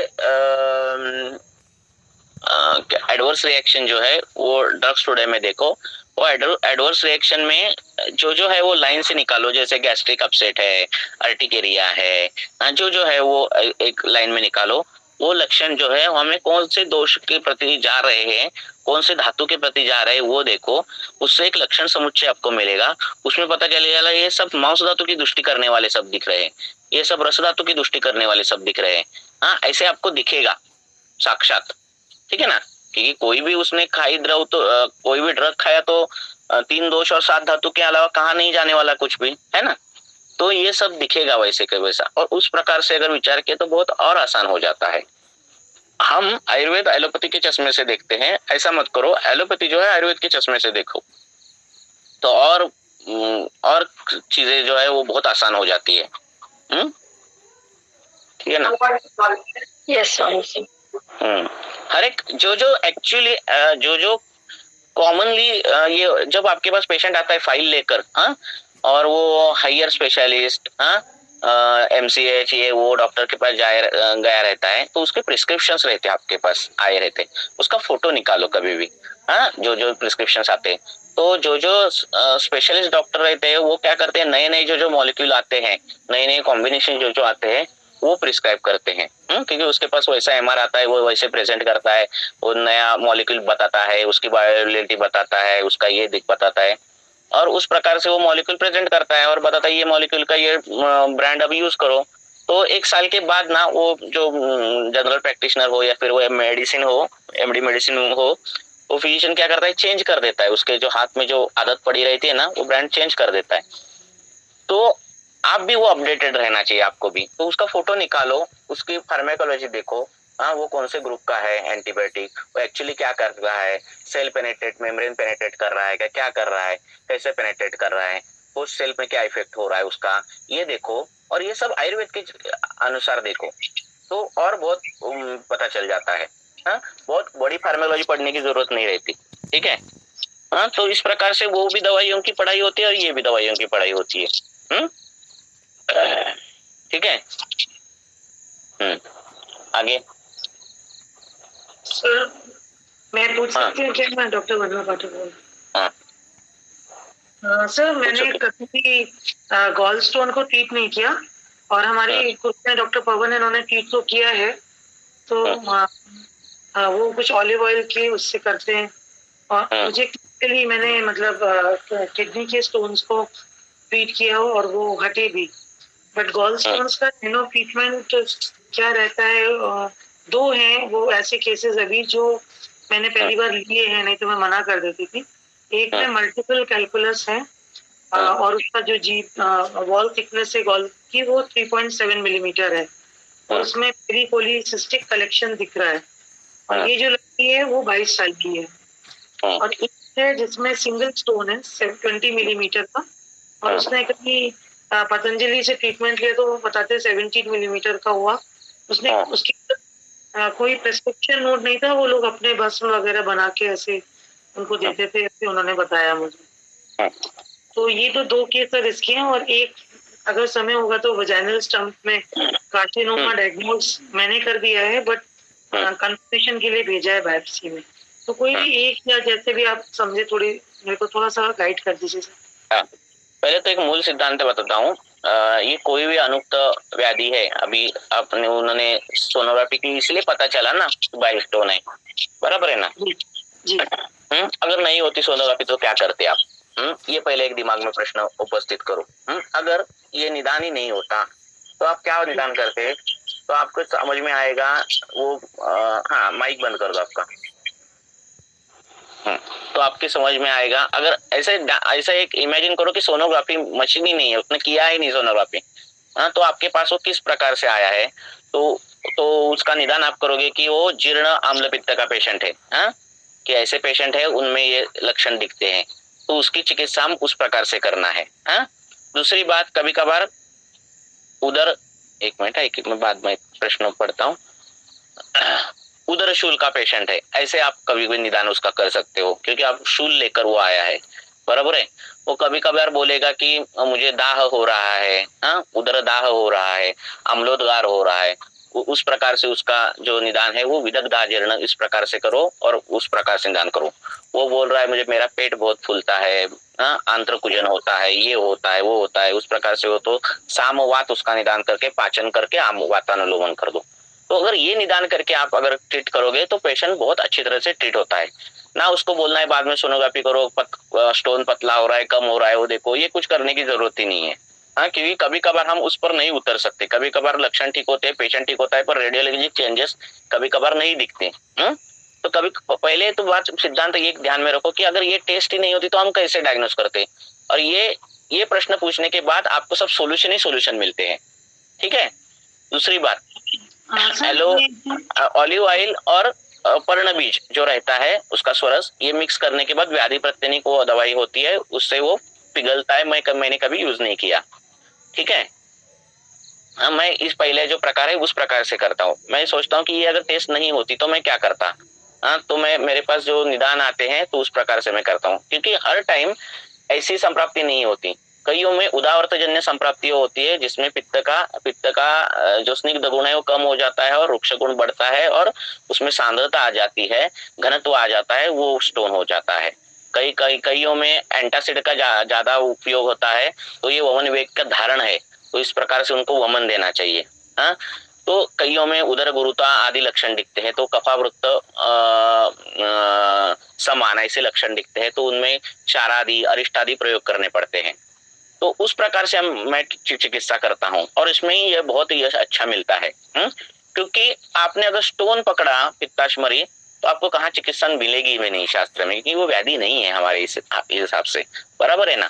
एडवर्स रिएक्शन जो है वो ड्रग्स टुडे में देखो। वो एडवर्स रिएक्शन में जो है वो लाइन से निकालो, जैसे गैस्ट्रिक अपसेट है, अर्टिकेरिया है, जो है वो एक लाइन में निकालो। वो लक्षण जो है हमें कौन से दोष के प्रति जा रहे हैं, कौन से धातु के प्रति जा रहे हैं, वो देखो। उससे एक लक्षण समुच्चय आपको मिलेगा, उसमें पता चलेगा ये सब मांस धातु की दृष्टि करने वाले सब दिख रहे हैं, ये सब रस धातु की दृष्टि करने वाले सब दिख रहे हैं। ऐसे आपको दिखेगा साक्षात, ठीक है ना। क्योंकि कोई भी उसने खाई द्रव तो कोई भी ड्रग खाया तो 3 दोष और 7 धातु के अलावा कहाँ नहीं जाने वाला कुछ भी, है ना। तो ये सब दिखेगा वैसे के वैसा, और उस प्रकार से अगर विचार किया तो बहुत और आसान हो जाता है। हम आयुर्वेद एलोपैथी के चश्मे से देखते हैं, ऐसा मत करो, एलोपैथी जो है आयुर्वेद के चश्मे से देखो, तो और चीजें जो है वो बहुत आसान हो जाती है। ठीक है ना। यस। हर एक जो एक्चुअली जो कॉमनली ये जब आपके पास पेशेंट आता है फाइल लेकर, और वो हायर स्पेशलिस्ट MCH ये वो डॉक्टर के पास गया रहता है, तो उसके प्रिस्क्रिप्शंस रहते हैं आपके पास आए रहते हैं, उसका फोटो निकालो कभी भी। जो प्रिस्क्रिप्शंस आते हैं, तो जो स्पेशलिस्ट डॉक्टर रहते हैं वो क्या करते हैं, नए नए जो मॉलिक्यूल आते हैं, नए नए कॉम्बिनेशन जो आते हैं वो प्रिस्क्राइब करते हैं। क्योंकि उसके पास वैसा MR आता है, वो वैसे प्रेजेंट करता है, वो नया मॉलिक्यूल बताता है, उसकी बायोअवेलेबिलिटी बताता है, उसका ये दिख बताता है, और उस प्रकार से वो मॉलिक्यूल प्रेजेंट करता है और बताता है ये मॉलिक्यूल का ये ब्रांड अब यूज करो। तो 1 साल के बाद ना वो जो जनरल प्रैक्टिशनर हो या फिर वो मेडिसिन हो, MD मेडिसिन हो, वो फिजिशियन क्या करता है, चेंज कर देता है, उसके जो हाथ में जो आदत पड़ी रहती है ना, वो ब्रांड चेंज कर देता है। तो आप भी वो अपडेटेड रहना चाहिए आपको भी। तो उसका फोटो निकालो, उसकी फार्मेकोलॉजी देखो, हाँ वो कौन से ग्रुप का है एंटीबायोटिक, वो एक्चुअली क्या कर रहा है, सेल पेनेट्रेट, मेम्ब्रेन पेनेट्रेट कर रहा है क्या कर रहा है, कैसे पेनेट्रेट कर रहा है, पोस्ट सेल में क्या इफेक्ट हो रहा है उसका, ये देखो। और ये सब आयुर्वेद के अनुसार देखो तो और बहुत पता चल जाता है। हाँ, बहुत बड़ी फार्मेकोलॉजी पढ़ने की जरूरत नहीं रहती। ठीक है। हाँ, तो इस प्रकार से वो भी दवाइयों की पढ़ाई होती है और ये भी दवाइयों की पढ़ाई होती है। ठीक है। आगे सर मैं पूछ हाँ। सकती हूँ क्या? मैं डॉक्टर वर्मा पाठक बोल हाँ। सर मैंने पूछो। कभी भी गॉल स्टोन को ट्रीट नहीं किया और हमारे ग्रुप में डॉक्टर पवन इन्होंने ट्रीट तो किया है, तो वो कुछ ऑलिव ऑयल की उससे करते हैं और मुझे क्लिनिकली मैंने मतलब किडनी के स्टोन्स को ट्रीट किया हो और वो हटे भी, बट गॉल स्टोन्स का ट्रीटमेंट क्या रहता है? दो हैं वो ऐसे केसेस अभी जो मैंने पहली बार लिए हैं, नहीं तो मैं मना कर देती थी। एक में मल्टीपल कैलकुलस है और उसका जो जी वॉल थिकनेस है गॉल की वो 3.7 मिलीमीटर है और उसमें पेरीपोलिसिस्टिक कलेक्शन दिख रहा है। और ये जो लड़की है वो 22 साल की है और एक है जिसमें सिंगल स्टोन है 20 मिलीमीटर का और उसने कभी पतंजलि से ट्रीटमेंट लिया तो वो बताते 17 मिलीमीटर का हुआ। उसने उसकी कोई प्रेस्क्रिप्शन नोट नहीं था, वो लोग अपने भस्म वगैरह बना के ऐसे उनको देते थे, ऐसे उन्होंने बताया मुझे। तो ये तो दो केस रिस्की हैं और एक अगर समय होगा तो वजाइनल स्टम्प में कार्सिनोमा डायग्नोज मैंने कर दिया है, बट कंफर्मेशन के लिए भेजा है बायोप्सी में। तो कोई भी एक या जैसे भी आप समझे, थोड़ी मेरे को थोड़ा सा गाइड कर दीजिए सर। पहले तो एक मूल सिद्धांत बताता हूँ। ये कोई भी अनुक्त व्याधि है, अभी आपने उन्होंने सोनोग्राफी की इसलिए पता चला ना बाइल स्टोन है, बराबर है ना? जी। अगर नहीं होती सोनोग्राफी तो क्या करते आप? ये पहले एक दिमाग में प्रश्न उपस्थित करो। अगर ये निदान ही नहीं होता तो आप क्या निदान करते? तो आपको समझ में आएगा वो हाँ, माइक बंद कर दो आपका। तो आपके समझ में आएगा, अगर ऐसा एक इमेजिन करो कि सोनोग्राफी मशीन ही नहीं है, उसने किया ही नहीं सोनोग्राफी, हाँ, तो आपके पास वो किस प्रकार से आया है? तो उसका निदान आप करोगे कि वो जीर्ण आम्ल पित्त का पेशेंट है, हाँ, कि ऐसे पेशेंट है उनमें ये लक्षण दिखते हैं, तो उसकी चिकित्सा हम उस प्रकार से करना है। हाँ, दूसरी बात, कभी कभार उधर एक मिनट मैं बाद में प्रश्न पढ़ता हूँ। उदर शूल का पेशेंट है, ऐसे आप कभी भी निदान उसका कर सकते हो, क्योंकि आप शूल लेकर वो आया है, बराबर है। वो कभी कभार बोलेगा कि मुझे दाह हो रहा है, हाँ, उदर दाह हो रहा है, अम्लोदगार हो रहा है, उस प्रकार से उसका जो निदान है वो विदग्धाजीर्ण इस प्रकार से करो और उस प्रकार से निदान करो। वो बोल रहा है मुझे मेरा पेट बहुत फूलता है, आंत्र कुजन होता है, ये होता है, वो होता है, उस प्रकार से हो तो सामवात उसका निदान करके पाचन करके आम वातानुलोमन कर दो। तो अगर ये निदान करके आप अगर ट्रीट करोगे तो पेशेंट बहुत अच्छी तरह से ट्रीट होता है ना। उसको बोलना है बाद में सोनोग्राफी करो, स्टोन पतला हो रहा है, कम हो रहा है, वो देखो, ये कुछ करने की जरूरत ही नहीं है। हाँ, क्योंकि कभी कभार हम उस पर नहीं उतर सकते, कभी कभार लक्षण ठीक होते हैं, पेशेंट ठीक होता है, पर रेडियोलॉजिक चेंजेस कभी कभार नहीं दिखते। तो कभी पहले तो बात सिद्धांत ये ध्यान में रखो कि अगर ये टेस्ट ही नहीं होती तो हम कैसे डायग्नोस करते, और ये प्रश्न पूछने के बाद आपको सब सोल्यूशन ही सोल्यूशन मिलते हैं। ठीक है। दूसरी बात, हेलो, ऑलिव ऑयल और पर्ण बीज जो रहता है उसका स्वरस, ये मिक्स करने के बाद व्याधि प्रत्यनिक वो दवाई होती है, उससे वो पिघलता है। मैंने कभी यूज नहीं किया। ठीक है। हाँ, मैं इस पहले जो प्रकार है उस प्रकार से करता हूँ। मैं सोचता हूँ कि ये अगर टेस्ट नहीं होती तो मैं क्या करता। हाँ, तो मेरे पास जो निदान आते हैं तो उस प्रकार से मैं करता हूँ, क्योंकि हर टाइम ऐसी संप्राप्ति नहीं होती। कईयों में उदावर्त जन्य संप्राप्ति होती है जिसमें पित्त का जो स्निग्ध गुण है वो कम हो जाता है और रुक्ष गुण बढ़ता है और उसमें सांद्रता आ जाती है, घनत्व आ जाता है, वो स्टोन हो जाता है। कईयों में एंटासिड का ज्यादा उपयोग होता है, तो ये वमन वेग का धारण है, तो इस प्रकार से उनको वमन देना चाहिए। हाँ, तो कईयों में उदर गुरुता आदि लक्षण दिखते हैं, तो कफावृत्त समान ऐसे लक्षण दिखते हैं, तो उनमें क्षारादि अरिष्टादि प्रयोग करने पड़ते हैं। तो उस प्रकार से मैं चिकित्सा करता हूँ और इसमें ही ये बहुत ही अच्छा मिलता है। क्योंकि आपने अगर स्टोन पकड़ा पित्ताशमरी तो आपको कहाँ चिकित्सा मिलेगी भी नहीं शास्त्र में, क्योंकि वो व्याधि नहीं है हमारे इस हिसाब से, बराबर है ना?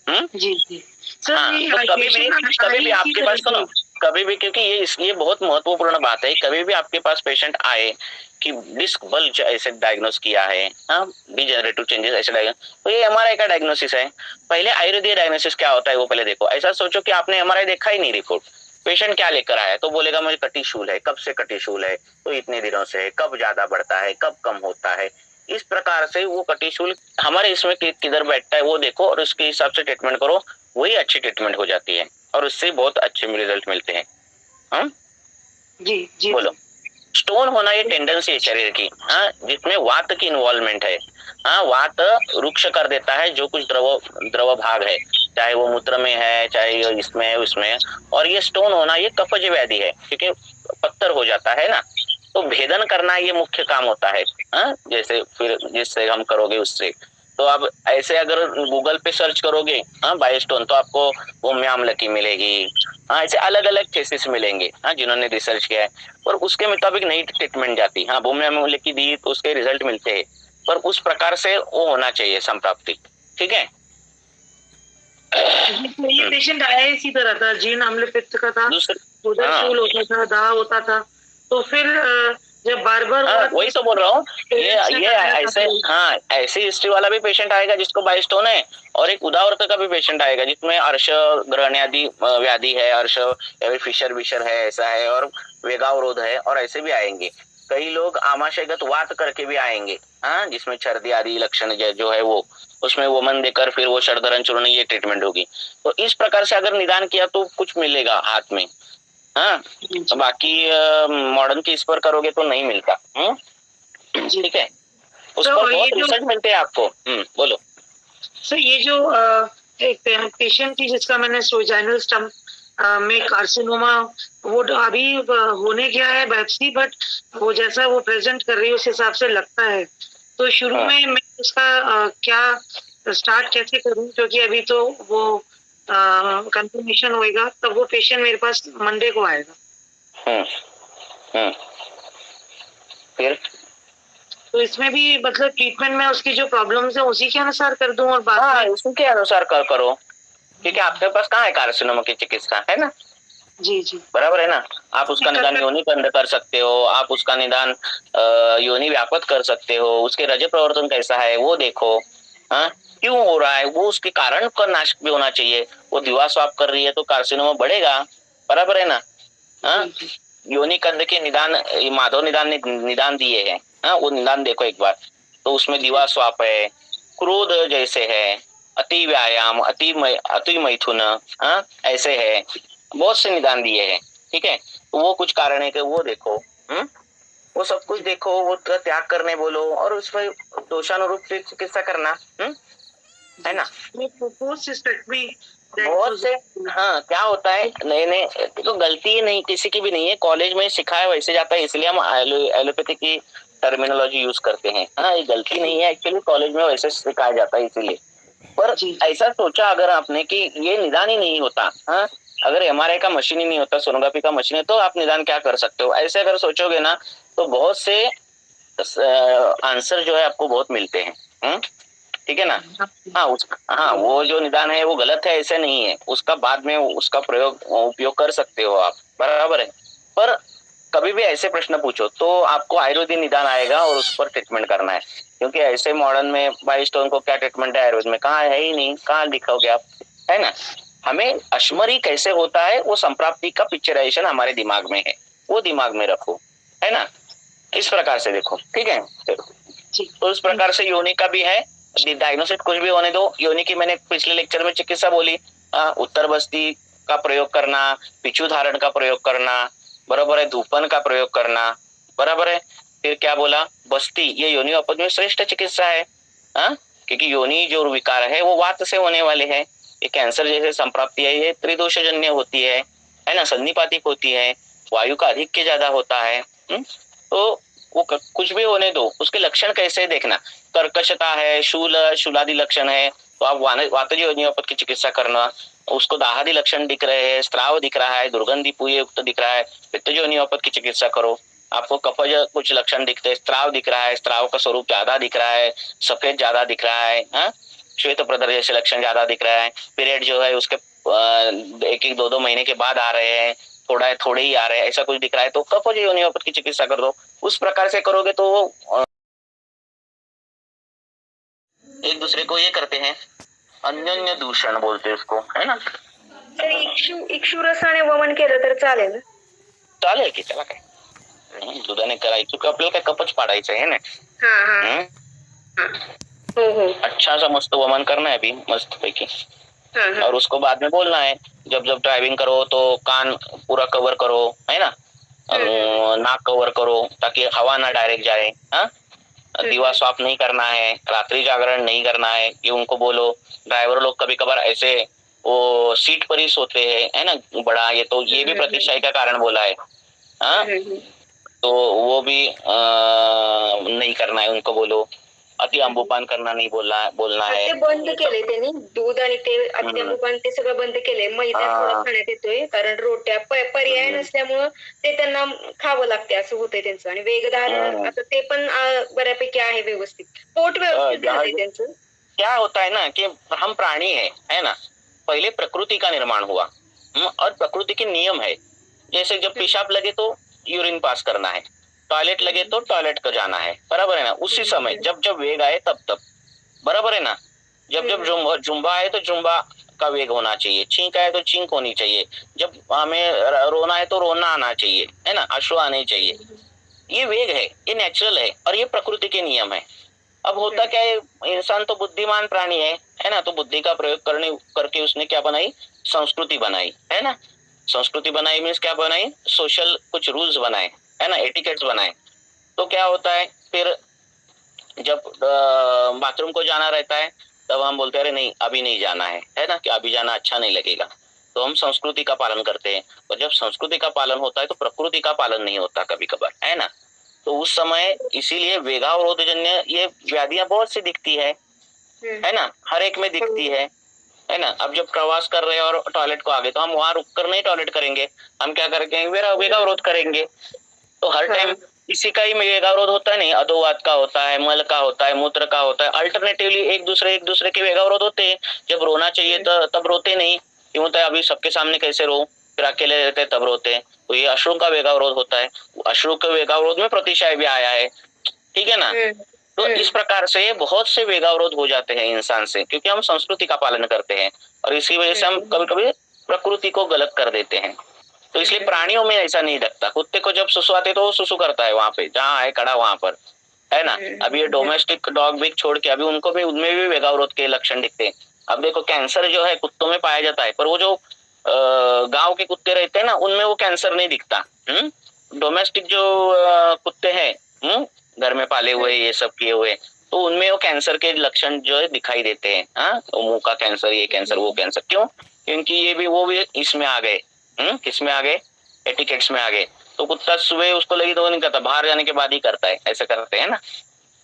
जी जी सर, हाँ, ये तो कभी भी patient कभी आए भी इसी आपके तरह पास सुनो, की- कभी भी, क्योंकि ये बहुत महत्वपूर्ण बात है, कभी भी आपके पास पेशेंट आए कि डिस्क बल्ज ऐसे डायग्नोस किया है, हाँ, डिजेनरेटिव चेंजेस ऐसे डायग्नोस, तो ये एमआरआई का डायग्नोसिस है। पहले आयुर्वेदिक डायग्नोसिस क्या होता है वो पहले देखो। ऐसा सोचो कि आपने एमआरआई देखा ही नहीं, रिपोर्ट, पेशेंट क्या लेकर आया, तो बोलेगा मुझे कटिशूल है, कब से कटिशूल है, तो इतने दिनों से है, कब ज्यादा बढ़ता है, कब कम होता है। इस प्रकार से वो कटिशूल हमारे इसमें किधर बैठता है वो देखो, और उसके हिसाब से ट्रीटमेंट करो, वही अच्छी ट्रीटमेंट हो जाती है और उससे बहुत अच्छे रिजल्ट मिलते हैं। हाँ, जी जी बोलो। स्टोन होना ये टेंडेंसी है शरीर की, हाँ, जिसमें वात की इन्वॉल्वमेंट है। हाँ, वात रुक्ष कर देता है जो कुछ द्रव द्रव भाग है, चाहे वो मूत्र में है, चाहे इसमें उसमें। और ये स्टोन होना ये कफज व्याधि है, क्योंकि पत्थर हो जाता है ना, तो भेदन करना ये मुख्य काम होता है। हाँ, जैसे फिर जिससे हम करोगे उससे, तो अब ऐसे अगर गूगल पे सर्च करोगे हाँ बायो स्टोन, तो आपको भूम्य आम्ल की मिलेगी। हाँ, ऐसे अलग अलग केसेस मिलेंगे, हाँ, जिन्होंने रिसर्च किया है, और उसके मुताबिक नई ट्रीटमेंट जाती। हाँ, भूम्य मूल्य की दी तो उसके रिजल्ट मिलते हैं, पर उस प्रकार से वो होना चाहिए संप्राप्ति। ठीक है। जी, तो ये पेशेंट आया इसी तरह था, जीर्ण अम्ल पित्त का था, दूसरे, उधर हाँ शूल होता था, दाह होता था। तो फिर जब बार बार हाँ, वही तो बोल रहा हूँ। ये ऐसे, तो हाँ, ऐसी हिस्ट्री वाला भी पेशेंट आएगा जिसको बायोस्टोन है, और एक उदावर्त का भी पेशेंट आएगा जिसमें अर्श ग्रहण आदि व्याधि है, अर्श या फिर फिशर विशर है, ऐसा है, और वेगावरोध है, और ऐसे भी आएंगे। कई लोग आमाशयगत वात करके भी आएंगे, हाँ, जिसमें छर्दी आदि लक्षण जो है वो, उसमें वो मन देकर फिर वो शर्धरण चूर्ण ये ट्रीटमेंट होगी। तो इस प्रकार से अगर निदान किया तो कुछ मिलेगा हाथ में। हाँ, तो बाकी मॉडर्न की इस पर करोगे तो नहीं मिलता। ठीक है, उस तो पर ये बहुत जो रिसर्च मिलते हैं आपको। बोलो। सर, ये जो एक पेशेंट थी जिसका मैंने सोजाइनल स्टम्प में कार्सिनोमा, वो तो अभी होने क्या है बायोप्सी, बट वो जैसा वो प्रेजेंट कर रही है उस हिसाब से लगता है। तो शुरू हाँ। में मैं उसका क्या स्टार्ट कैसे करूं, क्योंकि अभी तो वो कंफर्मेशन होएगा तब वो पेशेंट मेरे पास मंडे को आएगा। हम्म हम्म फिर तो इसमें भी मतलब ट्रीटमेंट में उसकी जो प्रॉब्लम्स है उसी के अनुसार कर दूं, और बाद हाँ, में उसी के अनुसार करो, क्योंकि आपके पास कहाँ है कार्सिनोमा की चिकित्सा, है ना, जी जी बराबर है ना। आप उसका निदान योनि बंद कर सकते हो, आप उसका निदान योनि व्यापक कर सकते हो, उसके रज प्रवर्तन कैसा है वो देखो। हाँ, क्यों हो रहा है वो, उसके कारण का नाश भी होना चाहिए। वो दीवा स्वाप कर रही है तो कार्सिनोमा बढ़ेगा, बराबर है ना। हाँ, योनि कंद के निदान माधव निदान ने निदान दिए हैं, हाँ, वो निदान देखो एक बार, तो उसमें दीवा स्वाप है, क्रोध जैसे है, अति व्यायाम, अति मैथुन, हाँ, ऐसे है, बहुत से निदान दिए हैं। ठीक है, तो वो कुछ कारण है कि वो देखो, वो सब कुछ देखो, वो त्याग करने बोलो, और उसमें दोषानुरूप चिकित्सा करना, है ना। बहुत से, हाँ, क्या होता है नए नए, तो गलती नहीं किसी की भी नहीं है, कॉलेज में सिखाया वैसे जाता है, इसलिए हम एलोपैथी की टर्मिनोलॉजी यूज करते हैं। हाँ, ये गलती नहीं है, एक्चुअली कॉलेज में वैसे सिखाया जाता है इसीलिए। पर ऐसा सोचा अगर आपने कि ये निदान ही नहीं होता, हाँ, अगर एमआरआई का मशीन ही नहीं होता, सोनोग्राफी का मशीन है, तो आप निदान क्या कर सकते हो, ऐसे अगर सोचोगे ना, तो बहुत से आंसर जो है आपको बहुत मिलते हैं। ठीक है ना। हाँ, वो जो निदान है वो गलत है ऐसे नहीं है, उसका बाद में उसका उपयोग कर सकते हो आप, बराबर है। पर कभी भी ऐसे प्रश्न पूछो तो आपको आयुर्वेदिक निदान आएगा और उस पर ट्रीटमेंट करना है, क्योंकि ऐसे मॉडर्न में बाई स्टोन को क्या ट्रीटमेंट है आयुर्वेद में, कहाँ है ही नहीं, कहाँ लिखोगे आप, है ना। हमें अश्मरी कैसे होता है वो संप्राप्ति का पिक्चराइजेशन हमारे दिमाग में है, वो दिमाग में रखो, है ना, इस प्रकार से देखो। ठीक है, तो इस प्रकार से योनि का भी है, डायग्नोसिस कुछ भी होने दो। योनि की मैंने पिछले लेक्चर में चिकित्सा बोली, उत्तर बस्ती का प्रयोग करना, पिछू धारण का प्रयोग करना, बराबर है, धूपन का प्रयोग करना, बराबर है। फिर क्या बोला, बस्ती, ये योनि अपद में श्रेष्ठ चिकित्सा है, क्योंकि योनि जो विकार है वो वात से होने वाले है। ये कैंसर जैसे संप्राप्ति है ये त्रिदोषजन्य होती है ना, संधिपातिक होती है, वायु का अधिक ज्यादा होता है। तो वो कुछ भी होने दो, उसके लक्षण कैसे देखना, कर्कशता है, शूलादि लक्षण है, तो आप वातज योनियोपथ की चिकित्सा करना। उसको दाहादि लक्षण दिख रहे हैं, स्त्राव दिख रहा है, दुर्गंधि युक्त दिख रहा है, पित्तज योनियोपथ की चिकित्सा करो। आपको कफज कुछ लक्षण दिखते हैं, स्त्राव दिख रहा है, स्त्राव का स्वरूप ज्यादा दिख रहा है, सफेद ज्यादा दिख रहा है, श्वेत प्रदर जैसे लक्षण ज्यादा दिख रहा है, पीरियड जो है उसके 1-2 महीने के बाद आ रहे हैं, थोड़े ही आ रहे हैं, ऐसा कुछ दिख रहा है, तो कफ और योनियोपैथ की चिकित्सा कर दो। उस प्रकार से करोगे तो एक दूसरे को ये करते हैं, अन्योन्य दूषण बोलते हैं उसको, है ना। तर इक्षुरसाने वमन केलं तर चालेल ना? चालेल की, त्याला काय दुधाने करायचं का, आपल्याला काय कपच पाडायचं आहे ना। हम्म? हो. अच्छा सा मस्त वमन करना है अभी मस्त पैकी, और उसको बाद में बोलना है, जब जब ड्राइविंग करो तो कान पूरा कवर करो, है ना, नाक कवर करो ताकि हवा ना डायरेक्ट जाए। दीवा साफ नहीं करना है, रात्रि जागरण नहीं करना है, ये उनको बोलो। ड्राइवर लोग कभी कभार ऐसे वो सीट पर ही सोते हैं, है ना, बड़ा ये तो ये भी प्रतिशाई का कारण बोला है। तो वो भी नहीं करना है, उनको बोलो। अति आंबूपान करना नहीं बोलना है। ते बंद केले त्यांनी, दूध आणि ते अत्यामुपान ते सगळं बंद केलंय. मैदा थोडा खाण्यात येतोय कारण रोट्या पर्याय नसल्यामुळं ते त्यांना खावं लागते, असं होतंय त्यांचं. आणि वेगधारण आता ते पण बऱ्यापैकी आहे व्यवस्थित, पोट व्यवस्थित झालंय त्यांचं. क्या होता है ना कि हम प्राणी है ना, पहले प्रकृति का निर्माण हुआ, और प्रकृति के नियम है। जैसे जब पेशाब लगे तो यूरिन पास करना है, टॉयलेट लगे तो टॉयलेट को जाना है, बराबर है ना। उसी समय जब जब वेग आए तब तब, बराबर है ना। जब जब जुम्बा आए तो जुम्बा का वेग होना चाहिए, छींक आए तो छींक होनी चाहिए, जब हमें रोना है तो रोना आना चाहिए, है ना, अश्रु आने चाहिए। ये वेग है, ये नेचुरल है, और ये प्रकृति के नियम है। अब होता क्या है, इंसान तो बुद्धिमान प्राणी है ना, तो बुद्धि का प्रयोग करके उसने क्या बनाई, संस्कृति बनाई, है ना। संस्कृति बनाई मीन्स क्या बनाई, सोशल कुछ रूल्स बनाए, है ना, एटिकेट्स बनाए। तो क्या होता है फिर जब बाथरूम को जाना रहता है तब हम बोलते हैं अरे नहीं अभी नहीं जाना है ना, कि अभी जाना अच्छा नहीं लगेगा, तो हम संस्कृति का पालन करते हैं। और जब संस्कृति का पालन होता है तो प्रकृति का पालन नहीं होता कभी कभार, है ना। तो उस समय इसीलिए वेगावरोधजन्य ये व्याधियां बहुत सी दिखती है ना, हर एक में दिखती है ना। अब जब प्रवास कर रहे हैं और टॉयलेट को आ गए तो हम वहां रुक कर नहीं टॉयलेट करेंगे, हम क्या करेंगे, वेगावरोध करेंगे। तो हर टाइम इसी का ही वेगावरोध होता है नहीं, अधोवात का होता है, मल का होता है, मूत्र का होता है, अल्टरनेटिवली एक दूसरे के वेगावरोध होते हैं। जब रोना चाहिए तो तब रोते नहीं, क्यों होता है, अभी सबके सामने कैसे रो, फिर अकेले रहते तब रोते हैं, तो ये अश्रु का वेगावरोध होता है। अश्रु के वेगावरोध में प्रतिशय भी आया है, ठीक है ना। तो इस प्रकार से बहुत से वेगावरोध हो जाते हैं इंसान से, क्योंकि हम संस्कृति का पालन करते हैं, और इसी वजह से हम कभी कभी प्रकृति को गलत कर देते हैं। तो इसलिए प्राणियों में ऐसा नहीं लगता। कुत्ते को जब सुसु आते तो वो सुसु करता है वहां पे जहाँ है खड़ा वहां पर, है ना। अभी ये डोमेस्टिक डॉग भी छोड़ के अभी उनको भी उनमें भी वेगावरोध के लक्षण दिखते हैं। अब देखो कैंसर जो है कुत्तों में पाया जाता है, पर वो जो गांव के कुत्ते रहते हैं ना उनमें वो कैंसर नहीं दिखता। डोमेस्टिक जो कुत्ते हैं घर में पाले हुए ये सब किए हुए, तो उनमें वो कैंसर के लक्षण जो है दिखाई देते हैं। मुंह का कैंसर, ये कैंसर, वो कैंसर, क्यों, क्योंकि ये भी वो भी इसमें आ गए, किसमें आ गए, एटिकेट्स में आ गए। तो कुत्ता सुबह उसको लगी तो वो नहीं करता, बाहर जाने के बाद ही करता है, ऐसे करते हैं ना।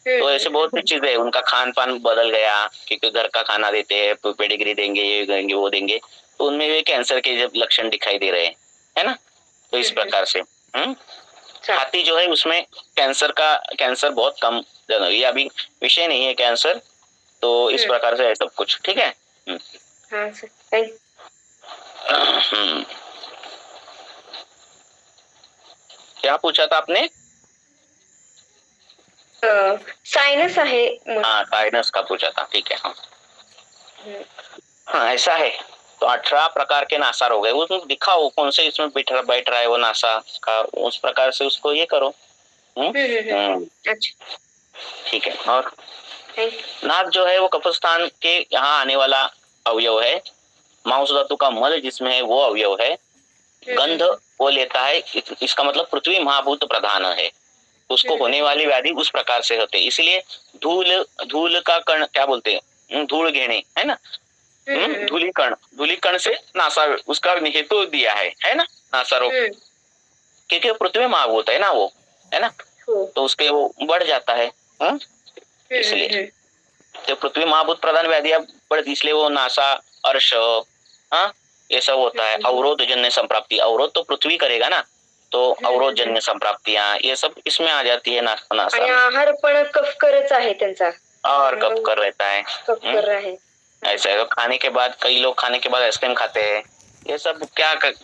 तो ऐसे बहुत सी चीजें है, उनका खान पान बदल गया, क्योंकि घर का खाना देते हैं, पेडिग्री देंगे, ये देंगे, वो देंगे, तो उनमें भी कैंसर के जब लक्षण दिखाई दे रहे हैं, है ना। तो इस प्रकार से हाथी जो है उसमें कैंसर बहुत कम, ये अभी विषय नहीं है कैंसर। तो इस प्रकार से है सब कुछ, ठीक है। हाँ सर, क्या पूछा था आपने? साइनस है। हाँ साइनस का पूछा था, ठीक है। हाँ ऐसा है। तो 18 प्रकार के नासा रोग है, उसमें दिखाओ कौन से इसमें बैठ रहा है वो नासा का, उस प्रकार से उसको ये करो। अच्छा ठीक है। और नाक जो है वो कफस्थान के यहाँ आने वाला अवयव है, मांस धातु का मल जिसमें है वो अवयव है, गंध वो लेता है, इसका मतलब पृथ्वी महाभूत प्रधान है, उसको होने वाली व्याधि उस प्रकार से होते हैं। इसलिए धूल का कण क्या बोलते हैं, धूल घेने, है ना, धूलिकण से नासा उसका हेतु दिया है ना, नासा रोग, क्योंकि पृथ्वी महाभूत है ना वो, है ना, तो उसके वो बढ़ जाता है, इसलिए तो पृथ्वी महाभूत प्रधान व्याधियां बढ़ती, इसलिए वो नासा, अर्श, ये सब होता है। अवरोध जन्य संप्राप्ति, अवरोध तो पृथ्वी करेगा ना, तो अवरोध जन्य संप्राप्तियां ये सब इसमें आ जाती है नासा। आहार पण कफकरच आहे त्यांचा, और कफकर रहता है, कफकर आहे। ऐसा है। तो खाने के बाद कई लोग खाने के बाद आइसक्रीम खाते हैं, ये सब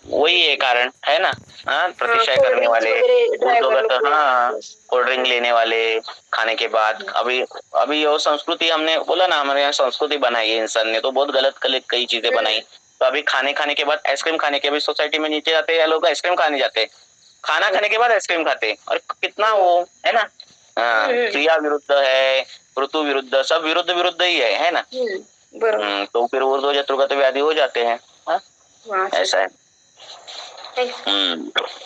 वही है कारण है ना। प्रतिशय कोल्ड करने ड्रिंक्स वाले वगैरे ड्रायव्हर ऊर्ध्वगत, लोक कोल्ड ड्रिंक लेने वाले खाने के बाद। अभी अभी वो संस्कृति हमने बोला ना, हमारे यहाँ संस्कृति बनाई है इंसान ने, तो बहुत गलत कई चीजें बनाई। तो अभी खाने के बाद आइसक्रीम खाने के, अभी सोसाइटी में नीचे जाते हैं लोग आइसक्रीम खाने जाते हैं, खाना खाने के बाद आइसक्रीम खाते हैं, और कितना वो है ना। क्रिया विरुद्ध है, ऋतु विरुद्ध, सब विरुद्ध विरुद्ध ही है ना। बरोबर. तो फिर वो दो जत्रुगत व्याधि हो जाते हैं। ऐसा है।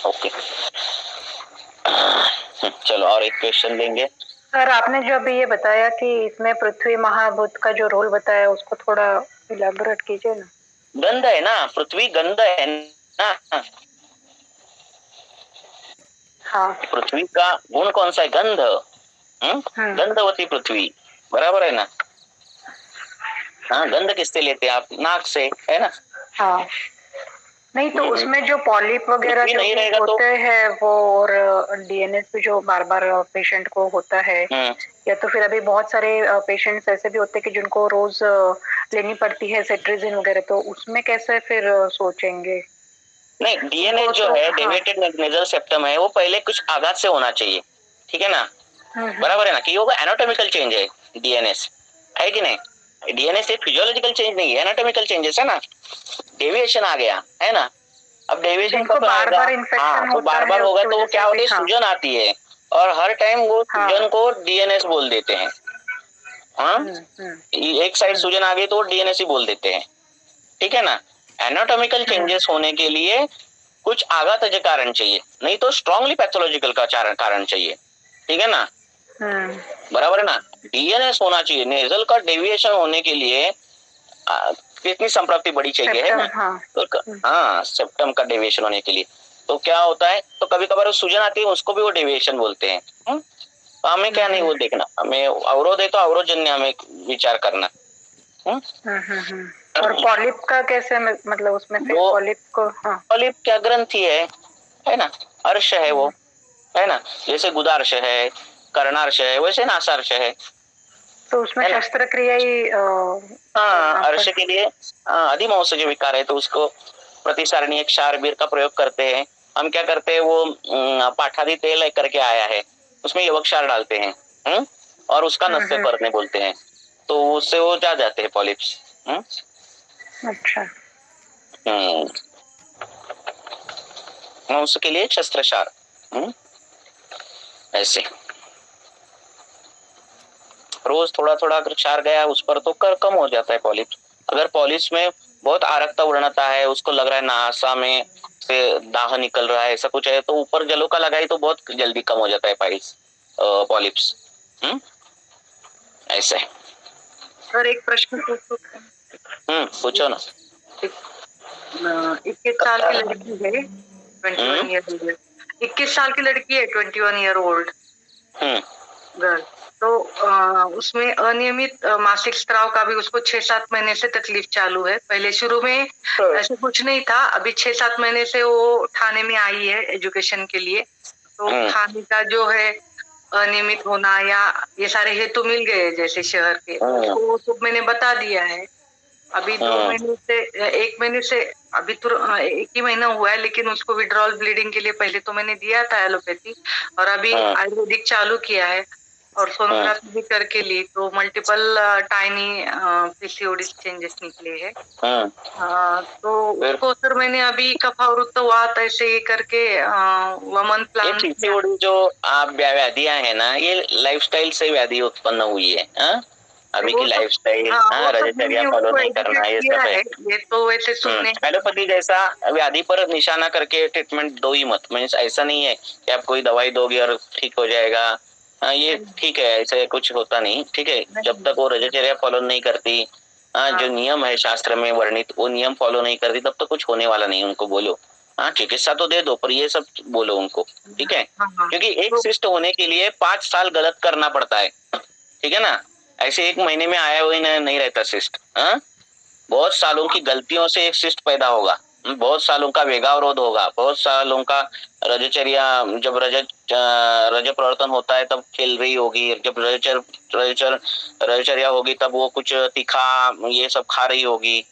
ओके, चलो और एक क्वेश्चन देंगे। सर आपने जो अभी ये बताया कि इसमें पृथ्वी महाभूत का जो रोल बताया उसको थोड़ा इलेबोरेट कीजिए ना। गंध है ना, पृथ्वी गंध है ना। हाँ। पृथ्वी का गुण कौन सा है? गंध। गंधवती पृथ्वी, बराबर है ना। गंध किससे लेते हैं आप? नाक से, है ना। हाँ। नहीं तो उसमें जो पॉलिप वगैरह जो नहीं रहेगा होते हैं वो, और डीएनएस भी जो बार बार पेशेंट को होता है, या तो फिर अभी बहुत सारे पेशेंट्स ऐसे भी होते हैं कि जिनको रोज लेनी पड़ती है सेट्रिजिन वगैरह, तो उसमें कैसे फिर सोचेंगे? नहीं, डीएनए जो है डेविएटेड नेजल सेप्टम है, वो पहले कुछ आघात से होना चाहिए, ठीक है ना। बराबर है ना, कि वो एनाटॉमिकल चेंज है डीएनएस, है कि नहीं। डीएनएस एक फिजियोलॉजिकल चेंज नहीं है, एनाटॉमिकल चेंजेस है ना। डेविएशन आ गया है ना। अब डेविएशन कब आएगा? तो बार बार होगा तो वो क्या होती है, सूजन आती है, और हर टाइम वो सूजन को डीएनएस बोल देते हैं। एक साइड सूजन आ गई तो डीएनएस ही बोल देते हैं, ठीक है ना। एनाटॉमिकल चेंजेस होने के लिए कुछ आघातज कारण चाहिए, नहीं तो स्ट्रांगली पैथोलॉजिकल का कारण चाहिए, ठीक है ना। बराबर है ना। डीएनएस होना चाहिए। नेजल का डेविएशन होने के लिए कितनी संप्राप्ति बड़ी चाहिए, है ना। तो सेप्टम का डेविएशन होने के लिए तो क्या होता है, तो कभी कभार सूजन आती है, उसको भी वो डेविएशन बोलते हैं। तो हमें क्या नहीं वो देखना, हमें अवरोध है तो अवरोधजन्य हमें विचार करना। और पॉलिप का कैसे, मतलब उसमें फिर पॉलिप को, पॉलिप क्या ग्रंथि है ना, अर्श है वो, है ना। जैसे गुदार्श है, कर्णार्श है, वैसे नासार्श है। तो उसमें शस्त्रक्रिया ही अर्श के लिए अधिमांस जो विकार है तो उसको प्रतिसारणी एक क्षारबीर का प्रयोग करते हैं। हम क्या करते हैं, वो पाठादी तेल करके आया है, उसमें यवक्षार डालते हैं, और उसका नस्य करने बोलते हैं, तो उससे वो जा जाते हैं पॉलिप्स। अच्छा। उसके लिए शस्त्रक्षार, ऐसे रोज थोड़ा थोड़ा अगर क्षार गया उस पर तो कम हो जाता है पॉलिप्स। अगर पॉलिप्स में बहुत आरक्ता व्रणता है, उसको लग रहा है नासा में से दाह निकल रहा है, ऐसा कुछ है, तो ऊपर जलों का लगाई तो बहुत जल्दी कम हो जाता है पॉलिप्स। ऐसे। सर एक प्रश्न पूछो ना। 21 साल की लड़की है, 21 ईयर ओल्ड। 21 साल की लड़की है, 21 ईयर ओल्ड गर्ल। तो उसमें अनियमित मासिक स्राव का भी उसको 6-7 महीने से तकलीफ चालू है। पहले शुरू में ऐसे कुछ नहीं था, अभी 6-7 महीने से वो थाने में आई है एजुकेशन के लिए। तो थाने का जो है अनियमित होना या ये सारे हेतु मिल गए जैसे शहर के, उसको तो मैंने बता दिया है। अभी 2 महीने से 1 महीने से अभी तो 1 ही महीना हुआ है, लेकिन उसको विड्रॉल ब्लीडिंग के लिए पहले तो मैंने दिया था एलोपैथी, और अभी आयुर्वेदिक चालू किया है, और सोनोग्राफी भी करके ली, तो मल्टीपल टाइनी पीसीओडी चेंजेस निकले हैं। तो उसको सर मैंने अभी कफावृत्त वात ऐसे ये करके वमन प्लान। पीसीओडी जो व्याधियां है ना, ये लाइफस्टाइल से व्याधि उत्पन्न हुई है। अभी की लाइफस्टाइल, रजचर्या फॉलो नहीं करना, ये सब है। ये तो वैसे सुनने एलोपैथी जैसा व्याधि पर निशाना करके ट्रीटमेंट दो ही मत। मीन्स ऐसा नहीं है कि आप कोई दवाई दोगे और ठीक हो जाएगा। ये ठीक है, ऐसे कुछ होता नहीं, ठीक है। जब तक वो रजचर्या फॉलो नहीं करती, जो नियम है शास्त्र में वर्णित, वो नियम फॉलो नहीं करती, तब तक कुछ होने वाला नहीं। उनको बोलो चिकित्सा तो दे दो, पर ये सब बोलो उनको, ठीक है। क्योंकि एक शिष्ट होने के लिए 5 साल गलत करना पड़ता है, ठीक है ना। ऐसे 1 महीने में आया हुआ नहीं रहता शिष्ट। बहुत सालों की गलतियों से एक शिष्ट पैदा होगा, बहुत सालों का वेगावरोध होगा, बहुत सालों का रजचर्या, जब रज प्रवर्तन होता है तब खेल रही होगी, जब रजचर्या होगी तब वो कुछ तीखा ये सब खा रही होगी।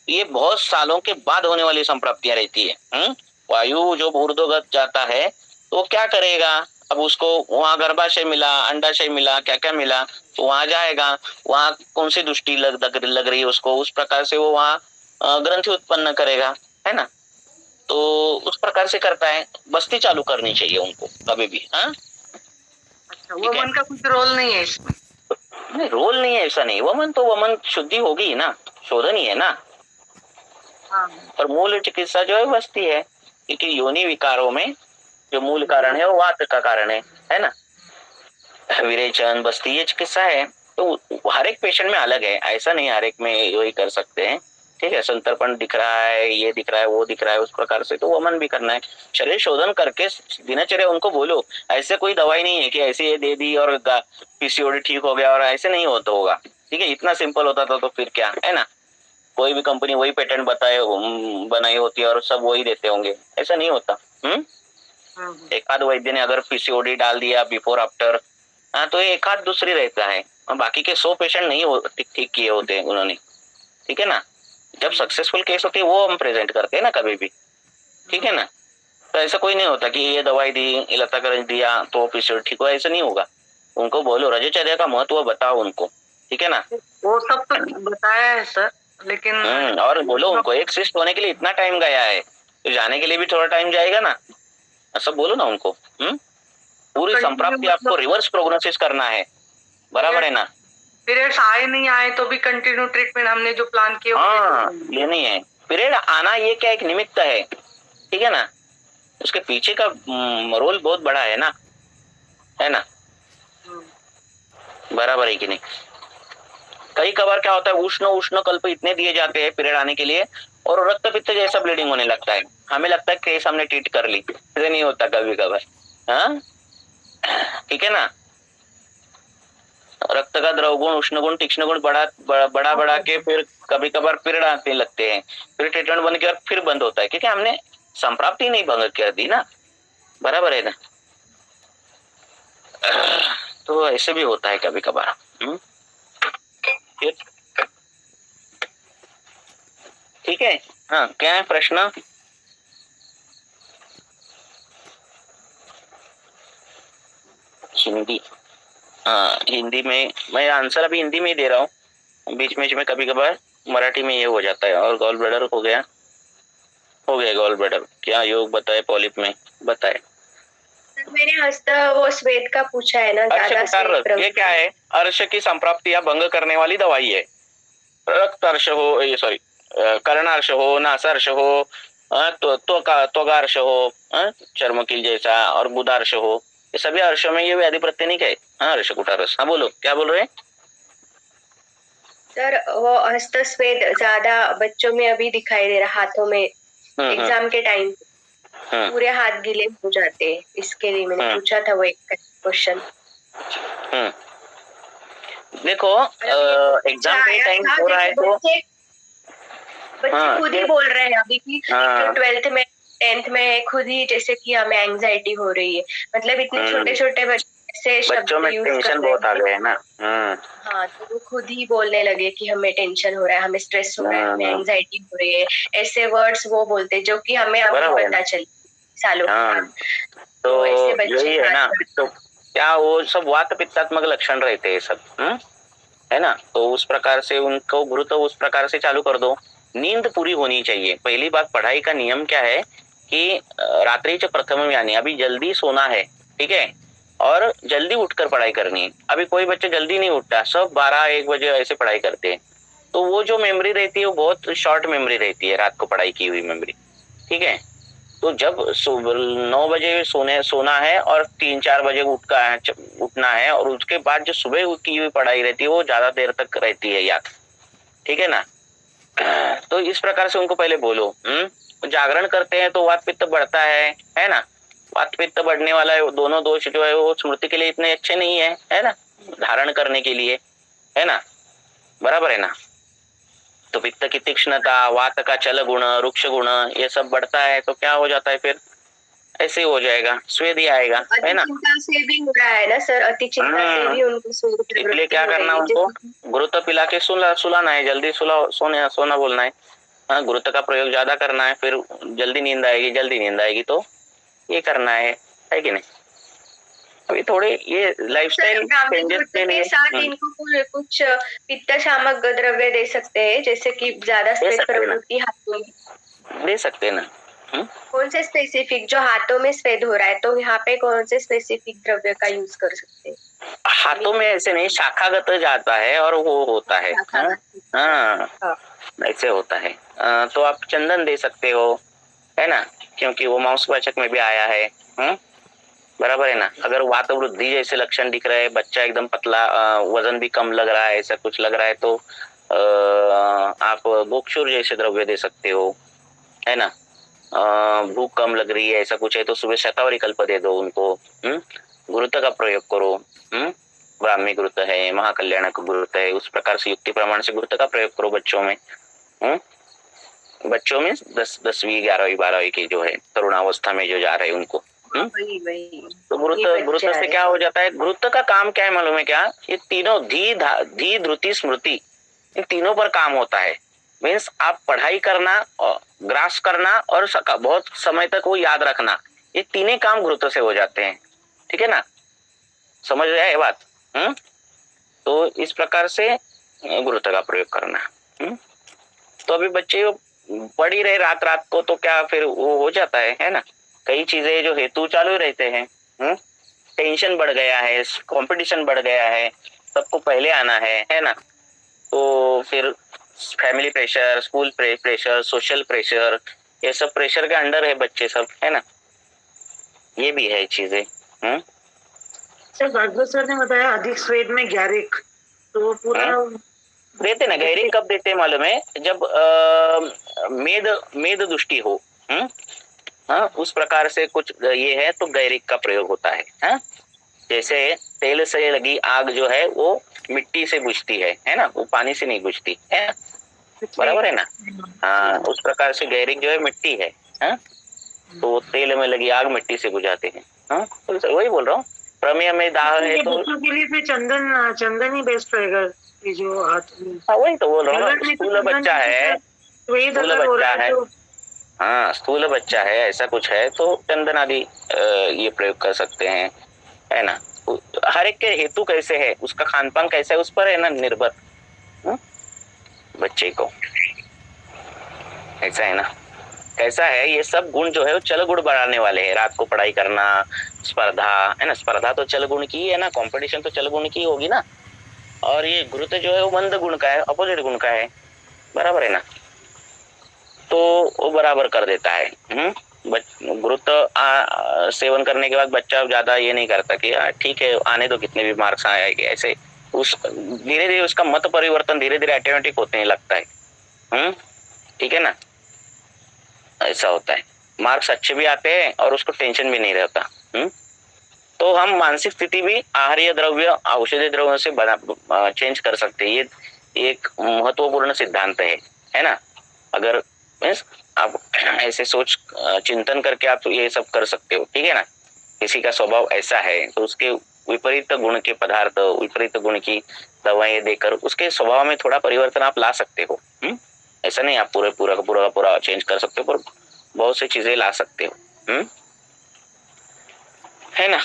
ये बहुत सालों के बाद होने वाली संप्राप्तियां रहती है। वायु जो ऊर्ध्वगत जाता है तो क्या करेगा, अब उसको वहां गर्भाशय मिला, अंडाशय मिला, क्या क्या मिला, तो वहां जाएगा, वहां कौन सी दृष्टि लग रही है उसको, उस प्रकार से वो वहां ग्रंथि उत्पन्न करेगा, है ना। तो उस प्रकार से करता है। बस्ती चालू करनी चाहिए उनको कभी भी। हाँ, अच्छा, वमन का कुछ रोल नहीं है इसमें? नहीं, रोल नहीं है ऐसा नहीं। वमन तो वमन शुद्धि होगी ही ना, शोधन ही है ना। हाँ। और मूल चिकित्सा जो है बस्ती है, क्योंकि योनि विकारों में जो मूल कारण है वो वात का कारण है ना। विरेचन, बस्ती, ये चिकित्सा है। तो हर एक पेशेंट में अलग है, ऐसा नहीं हर एक में वही कर सकते हैं। ठीक है, संतर्पण दिख रहा है, ये दिख रहा है, वो दिख रहा है, उस प्रकार से तो वमन भी करना है। शरीर शोधन करके दिनचर्या उनको बोलो। ऐसे कोई दवाई नहीं है कि ऐसे ये दे दी और पीसीओडी ठीक हो गया, और ऐसे नहीं होता होगा। ठीक है, इतना सिंपल होता था तो फिर क्या है ना, कोई भी कंपनी वही पेटेंट बनाई होती है और सब वही देते होंगे, ऐसा नहीं होता। एक आध वैद्य ने अगर पीसीओडी डाल दिया बिफोर आफ्टर, हाँ, तो ये एक आध दूसरी रहता है, और बाकी के 100 पेशेंट नहीं ठीक किए होते उन्होंने। ठीक है ना, जब सक्सेसफुल केस होती है वो हम प्रेजेंट करते हैं ना कभी भी। ठीक है ना, तो ऐसा कोई नहीं होता कि ये दवाई दी, लताकरण दिया तो पीसीओडी ठीक हुआ, ऐसा नहीं होगा। उनको बोलो, रजोचर्या का महत्व बताओ उनको। ठीक है ना, वो सब तो बताया है सर, लेकिन और बोलो उनको एक सिस्ट होने के लिए इतना टाइम गया है, तो जाने के लिए भी थोड़ा टाइम जाएगा ना, ऐसा बोलो ना उनको। पूरी संप्राप्ति आपको रिवर्स प्रोग्नोसिस करना है, बराबर है ना। पीरियड्स आए नहीं आए तो भी कंटिन्यू ट्रीटमेंट हमने जो प्लान किया हाँ, ये नहीं है पीरियड आना, ये क्या एक निमित्त है। ठीक है ना, उसके पीछे का रोल बहुत बड़ा है ना, बराबर है कि नहीं। कई कबार क्या होता है, उष्ण कल्प इतने दिए जाते हैं पीरियड आने के लिए, और रक्त पित्त जैसा ब्लीडिंग होने लगता है। हमें लगता है केस हमने ट्रीट कर ली, ऐसे नहीं होता कभी कभार। हाँ, ठीक है ना, रक्त का द्रव गुण, उष्ण गुण, तीक्ष्ण गुण बढ़ा के फिर कभी कभार पीरियड आने लगते हैं, फिर ट्रीटमेंट बंद किया फिर बंद होता है, क्योंकि हमने संप्राप्ति नहीं भंग कर दी ना, बराबर है ना। तो ऐसे भी होता है कभी कभार। ठीक है, हाँ, क्या है प्रश्न? हिंदी, हाँ, हिंदी में मैं आंसर अभी हिंदी में ही दे रहा हूँ, बीच में कभी कभार मराठी में ये हो जाता है। और गॉल ब्लैडर हो गया गॉल ब्लैडर, क्या योग बताए पॉलिप में, बताए। मैंने हस्त वो श्वेत का पूछा है ना, ज्यादा ये क्या है, अर्श की संप्राप्ति या भंग करने वाली दवाई है। रक्त अर्श हो, ये सॉरी, कर्णार्श हो, नासार्श हो, त्वगार्श हो, चर्मकील जैसा, और बुधार्श हो, ये सभी अर्शों में ये व्याधि प्रत्यनिक है। हाँ, अर्श कुटारस। हाँ, बोलो क्या बोल रहे हैं सर? वो हस्त श्वेत ज्यादा बच्चों में अभी दिखाई दे रहा, हाथों में एग्जाम के टाइम पूरे हाथ गीले हो जाते हैं, इसके लिए मैंने पूछा था वो एक क्वेश्चन। देखो, एग्जाम के टाइम हो रहा है तो बच्चे खुद ही बोल रहे हैं अभी कि 12th में 10th में खुद ही, जैसे कि हमें एंजाइटी हो रही है, मतलब इतने छोटे छोटे बच्चों में टेंशन बहुत आ गए है ना। हाँ, तो वो खुद ही बोलने लगे कि हमें टेंशन हो रहा है, हमें स्ट्रेस हो रहा है, हमें एंजाइटी हो रही है, ऐसे वर्ड्स वो बोलते, जो कि हमें अभी पता चले सालों बाद। तो ऐसे बच्चे है ना, तो क्या वो सब वात पित्तात्मक लक्षण रहते हैं सब, है ना। तो उस प्रकार से उनको गुरु तो उस प्रकार से चालू कर दो। नींद पूरी होनी चाहिए। पहली बात, पढ़ाई का नियम क्या है कि रात्रिचे प्रथम यानी अभी जल्दी सोना है, ठीक है, और जल्दी उठकर पढ़ाई करनी है। अभी कोई बच्चे जल्दी नहीं उठता, सब 12-1 बजे ऐसे पढ़ाई करते हैं, तो वो जो मेमोरी रहती है वो बहुत शॉर्ट मेमोरी रहती है, रात को पढ़ाई की हुई मेमोरी। ठीक है, तो जब 9 बजे सोना है और 3-4 बजे उठना है, और उसके बाद जो सुबह की हुई पढ़ाई रहती है वो ज्यादा देर तक रहती है याद। ठीक है ना, तो इस प्रकार से उनको पहले बोलो। जागरण करते हैं तो वात पित्त बढ़ता है ना। वात पित्त बढ़ने वाला है, दोनों दोष जो है वो स्मृति के लिए इतने अच्छे नहीं है ना, धारण करने के लिए, है ना, बराबर है ना। तो पित्त की तीक्ष्णता, वात का चल गुण, रुक्ष गुण, ये सब बढ़ता है तो क्या हो जाता है फिर ऐसे हो जाएगा, स्वेद ही आएगा, है ना। चिंता से भी हो रहा है ना सर, अति चिंता से भी उनको स्वेद इसलिए प्रवृत्ति क्या हो रही करना है, उनको, गुरुत्व पिला के सुलाना है, जल्दी सोना बोलना है। हाँ, गुरुत्व का प्रयोग ज्यादा करना है, फिर जल्दी नींद आएगी तो ये करना है कि नहीं। अभी थोड़े ये लाइफस्टाइल चेंजेस के लिए के साथ इनको कुछ पित्त शामक द्रव्य दे सकते हैं, जैसे कि ज्यादा स्वेद सकते हैं ना। प्रवृत्ति हाथों में। दे सकते हैं ना। कौन से स्पेसिफिक, जो हाथों में स्वेद हो रहा है तो यहाँ पे कौन से स्पेसिफिक द्रव्य का यूज कर सकते हैं? हाथों में ऐसे नहीं, शाखागत जाता है और वो होता है। हाँ, ऐसे होता है। तो आप चंदन दे सकते हो, है ना, क्योंकि वो मांसवाचक में भी आया है। बराबर है ना। अगर वात वृद्धि जैसे लक्षण दिख रहे हैं, बच्चा एकदम पतला, वजन भी कम लग रहा है, ऐसा कुछ लग रहा है, तो आप बोक्षुर जैसे द्रव्य दे सकते हो, है ना। भूख कम लग रही है, ऐसा कुछ है तो सुबह शतावरी कल्प दे दो उनको। गुरुत्व का प्रयोग करो। ब्राह्मी गुरुत्व है, महाकल्याणक गुरुत्व है, उस प्रकार से युक्ति प्रमाण से गुरुत्व का प्रयोग करो बच्चों में। बच्चों में 10वीं 11वीं 12वीं के जो है तरुणावस्था में जो जा रहे हैं उनको। तो गुरुत्व से क्या हो जाता है, गुरुत्व का काम क्या है मालूम है क्या, ये तीनों धी धृति स्मृति, इन तीनों पर काम होता है। मीन्स आप पढ़ाई करना, ग्रास करना और बहुत समय तक वो याद रखना, ये तीनों काम गुरुत्व से हो जाते हैं। ठीक है ना, समझ रहे हैं बात। तो इस प्रकार से गुरुत्व का प्रयोग करना। तो अभी बच्चे पढ़ ही रहे रात को, तो क्या फिर वो हो जाता है ना। कई चीजें जो हेतु चालू रहते हैं। टेंशन बढ़ गया है, कंपटीशन बढ़ गया है, सबको पहले आना है ना। तो फिर family pressure, school pressure, social pressure, ये सब प्रेशर के अंडर है बच्चे सब, है ना। ये भी है चीजें। सर भागवत सर ने बताया अधिक स्वेद में गैरिक, तो वो पूरा देते ना। गैरिक कब देते हैं मालूम है, जब मेद दृष्टि हो। हाँ, उस प्रकार से कुछ ये है तो गैरिक का प्रयोग होता है। हाँ, जैसे तेल से लगी आग जो है वो मिट्टी से बुझती है ना, वो पानी से नहीं बुझती है, बराबर है ना। हाँ, उस प्रकार से गैरिक जो है मिट्टी है। हाँ, तो तेल में लगी आग मिट्टी से बुझाते हैं। हाँ, तो वही बोल रहा हूँ, प्रमेय में दाह है तो बच्चों के लिए फिर चंदन ही बेस्ट रहेगा, ये जो हाथ में। हाँ, वही तो बोल रहा हूँ, स्थूल बच्चा है, हाँ स्थूल बच्चा है, ऐसा कुछ है तो चंदन आदि ये प्रयोग कर सकते हैं, है ना। हर एक के हेतु कैसे है, उसका खान पान कैसा है, उस पर है ना निर्भर। बच्चे को ऐसा है ना, कैसा है, ये सब गुण जो है वो चल गुण बढ़ाने वाले हैं। रात को पढ़ाई करना, स्पर्धा, है ना, स्पर्धा तो चल गुण की है ना, कंपटीशन तो चल गुण की होगी ना। और ये गुरुत्व जो है वो मंद गुण का है, अपोजिट गुण का है, बराबर है ना। तो वो बराबर कर देता है। गुरुत्व सेवन करने के बाद बच्चा ज्यादा ये नहीं करता कि ठीक है आने दो, कितने भी मार्क्स आएंगे, ऐसे उस धीरे धीरे उसका मत परिवर्तन धीरे धीरे ऑटोमेटिक होने लगता है। ठीक है ना, ऐसा होता है। मार्क्स अच्छे भी आते हैं और उसको टेंशन भी नहीं रहता। तो हम मानसिक स्थिति भी आहारीय द्रव्य, औषधीय द्रव्यों से चेंज कर सकते हैं। ये एक महत्वपूर्ण सिद्धांत है ना। अगर आप ऐसे सोच चिंतन करके आप ये सब कर सकते हो, ठीक है ना। किसी का स्वभाव ऐसा है तो उसके विपरीत गुण के पदार्थ, विपरीत गुण की दवाएं देकर उसके स्वभाव में थोड़ा परिवर्तन आप ला सकते हो। ऐसा नहीं आप पूरा चेंज कर सकते हो, पर बहुत सी चीजें ला सकते हो। है ना,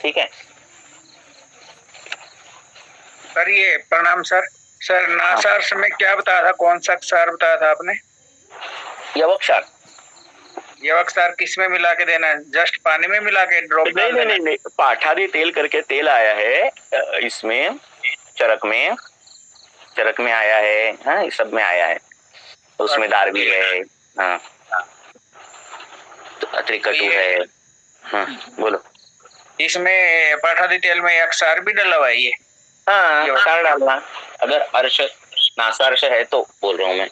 ठीक है सर। ये प्रणाम सर। सर नासार में क्या बताया था, कौन सा क्षार बताया था आपने? यवक्षार। यवक्षार किस में मिला के देना है? जस्ट पानी में मिला के ड्रॉप? नहीं, पाठादी तेल करके तेल आया है इसमें, चरक में आया है। हाँ, इस सब में आया है, उसमें दार भी है। हाँ, त्रिकटु है। हाँ, बोलो। इसमें पाठादी तेल में यक्षार भी डला हुआ है ये? हाँ, यक्षार डालना, अगर अर्श नासार्श है तो बोल रहा हूँ मैं।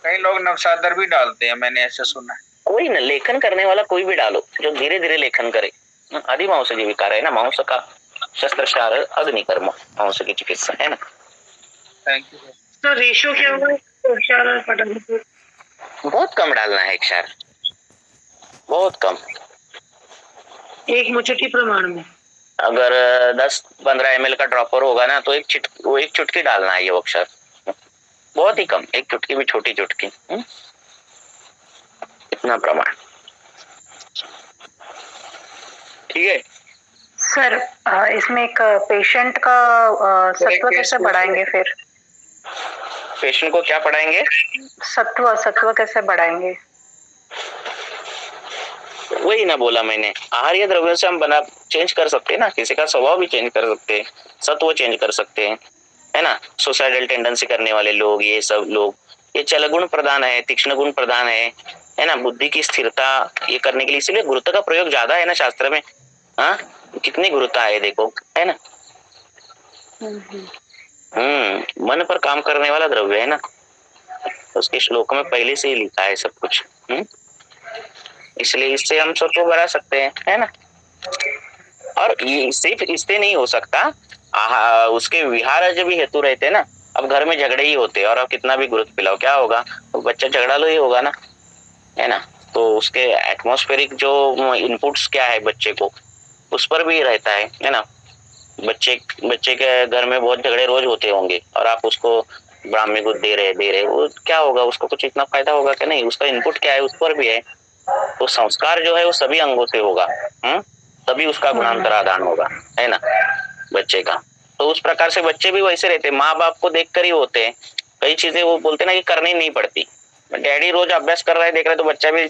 कई लोग नवसादर भी डालते हैं, मैंने ऐसा सुना। वही ना, लेखन करने वाला कोई भी डालो जो धीरे धीरे लेखन करे। आदि मांस जीविकार है ना, मांस का शस्त्रशार अग्निकर्म, मांस की चिकित्सा है ना। Thank you sir. तो रेशियो क्या होगा उपचार पटाने पे? बहुत कम डालना है क्षार, बहुत कम। एक मुचकी प्रमाण में। अगर 10-15 ml का ड्रॉपर होगा ना तो एक चुटकी डालना है ये अक्षर, बहुत ही कम, एक चुटकी भी, छोटी चुटकी, इतना प्रमाण। ठीक है सर इसमें एक पेशेंट का सत्व कैसे बढ़ाएंगे फिर? पेशेंट को क्या पढ़ाएंगे? सत्व कैसे बढ़ाएंगे? वही ना बोला मैंने, आहार्य द्रव्यों से हम बना चेंज कर सकते हैं ना, किसी का स्वभाव भी चेंज कर सकते हैं, सत्व चेंज कर सकते हैं, है ना। सुसाइडल टेंडेंसी करने वाले लोग, ये सब लोग, ये चल गुण प्रधान है, तीक्ष्ण गुण प्रधान है ना, बुद्धि की स्थिरता ये करने के लिए, इसीलिए गुरुत्व का प्रयोग ज्यादा है ना शास्त्र में। हाँ, कितनी गुरुता है देखो, है ना। मन पर काम करने वाला द्रव्य है ना, उसके श्लोक में पहले से ही लिखा है सब कुछ। इसलिए इससे हम सत्व बढ़ा सकते हैं, है ना। और ये सिर्फ इससे नहीं हो सकता, उसके विहार जो भी हेतु रहते हैं ना, अब घर में झगड़े ही होते हैं और अब कितना भी गुरुत्व पिलाओ क्या होगा, तो बच्चा झगड़ा लो ही होगा ना, है ना। तो उसके एटमॉस्फेरिक जो इनपुट्स क्या है बच्चे को, उस पर भी रहता है ना। बच्चे के घर में बहुत झगड़े रोज होते होंगे और आप उसको ब्राह्मी को दे रहे, वो क्या होगा, उसको कुछ इतना फायदा होगा कि नहीं, उसका इनपुट क्या है उस पर भी है। तो संस्कार जो है वो सभी अंगों से होगा, तभी उसका गुणांतरादान होगा, है ना, बच्चे का। तो उस प्रकार से बच्चे भी वैसे रहते, माँ बाप को देखकर ही होते हैं। कई चीजें वो बोलते ना कि करनी नहीं पड़ती, डैडी रोज अभ्यास कर रहा है देख रहे तो बच्चा भी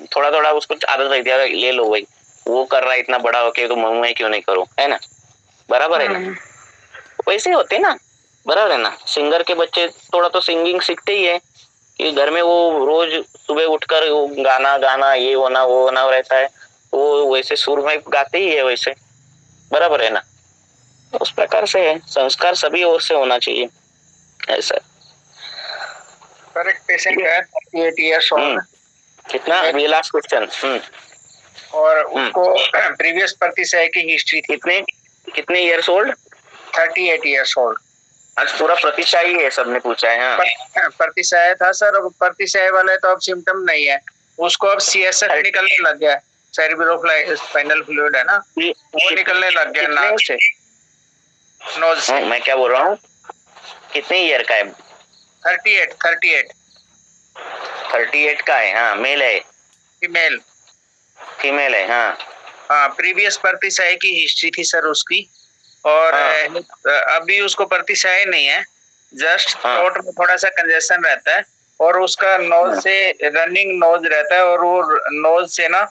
थोड़ा थोड़ा उसको आदत रहती है, ले लो भाई, वो कर रहा है इतना बड़ा होके तो मैं क्यों नहीं करूं, है ना, बराबर है ना। वैसे होते ना, बराबर है ना। सिंगर के बच्चे थोड़ा तो सिंगिंग सीखते ही है कि घर में वो रोज सुबह उठकर वो गाना ये होना वो होना रहता है, वो वैसे सुर में गाते ही है वैसे, बराबर है ना। उस प्रकार से है, संस्कार सभी ओर से होना चाहिए ऐसा। सर एक पेशेंट है 38 ईयर्स ओल्ड, कितना, ये लास्ट क्वेश्चन। और उसको प्रीवियस प्रतिशय की हिस्ट्री थी। कितने ईयर्स ओल्ड? 38 years old. आज पूरा प्रतिशय है, सबने पूछा है। हाँ, प्रतिशय था सर, प्रतिशय वाले तो अब सिम्टम नहीं है, उसको अब CSF निकलने लग गया, सेरिब्रोस्पाइनल फ्लूइड है ना, वो निकलने लग गया नाक से, नोज से। मैं क्या बोल रहा हूँ, कितने ईयर का है? 38 का है। हाँ, मेल है फीमेल है? हाँ, प्रीवियस प्रतिशय की हिस्ट्री थी सर उसकी, और अभी उसको प्रतिशय नहीं है, जस्ट थ्रोट में थोड़ा सा कंजेशन रहता है, और उसका नोज से रनिंग नोज रहता है, और वो नोज से ना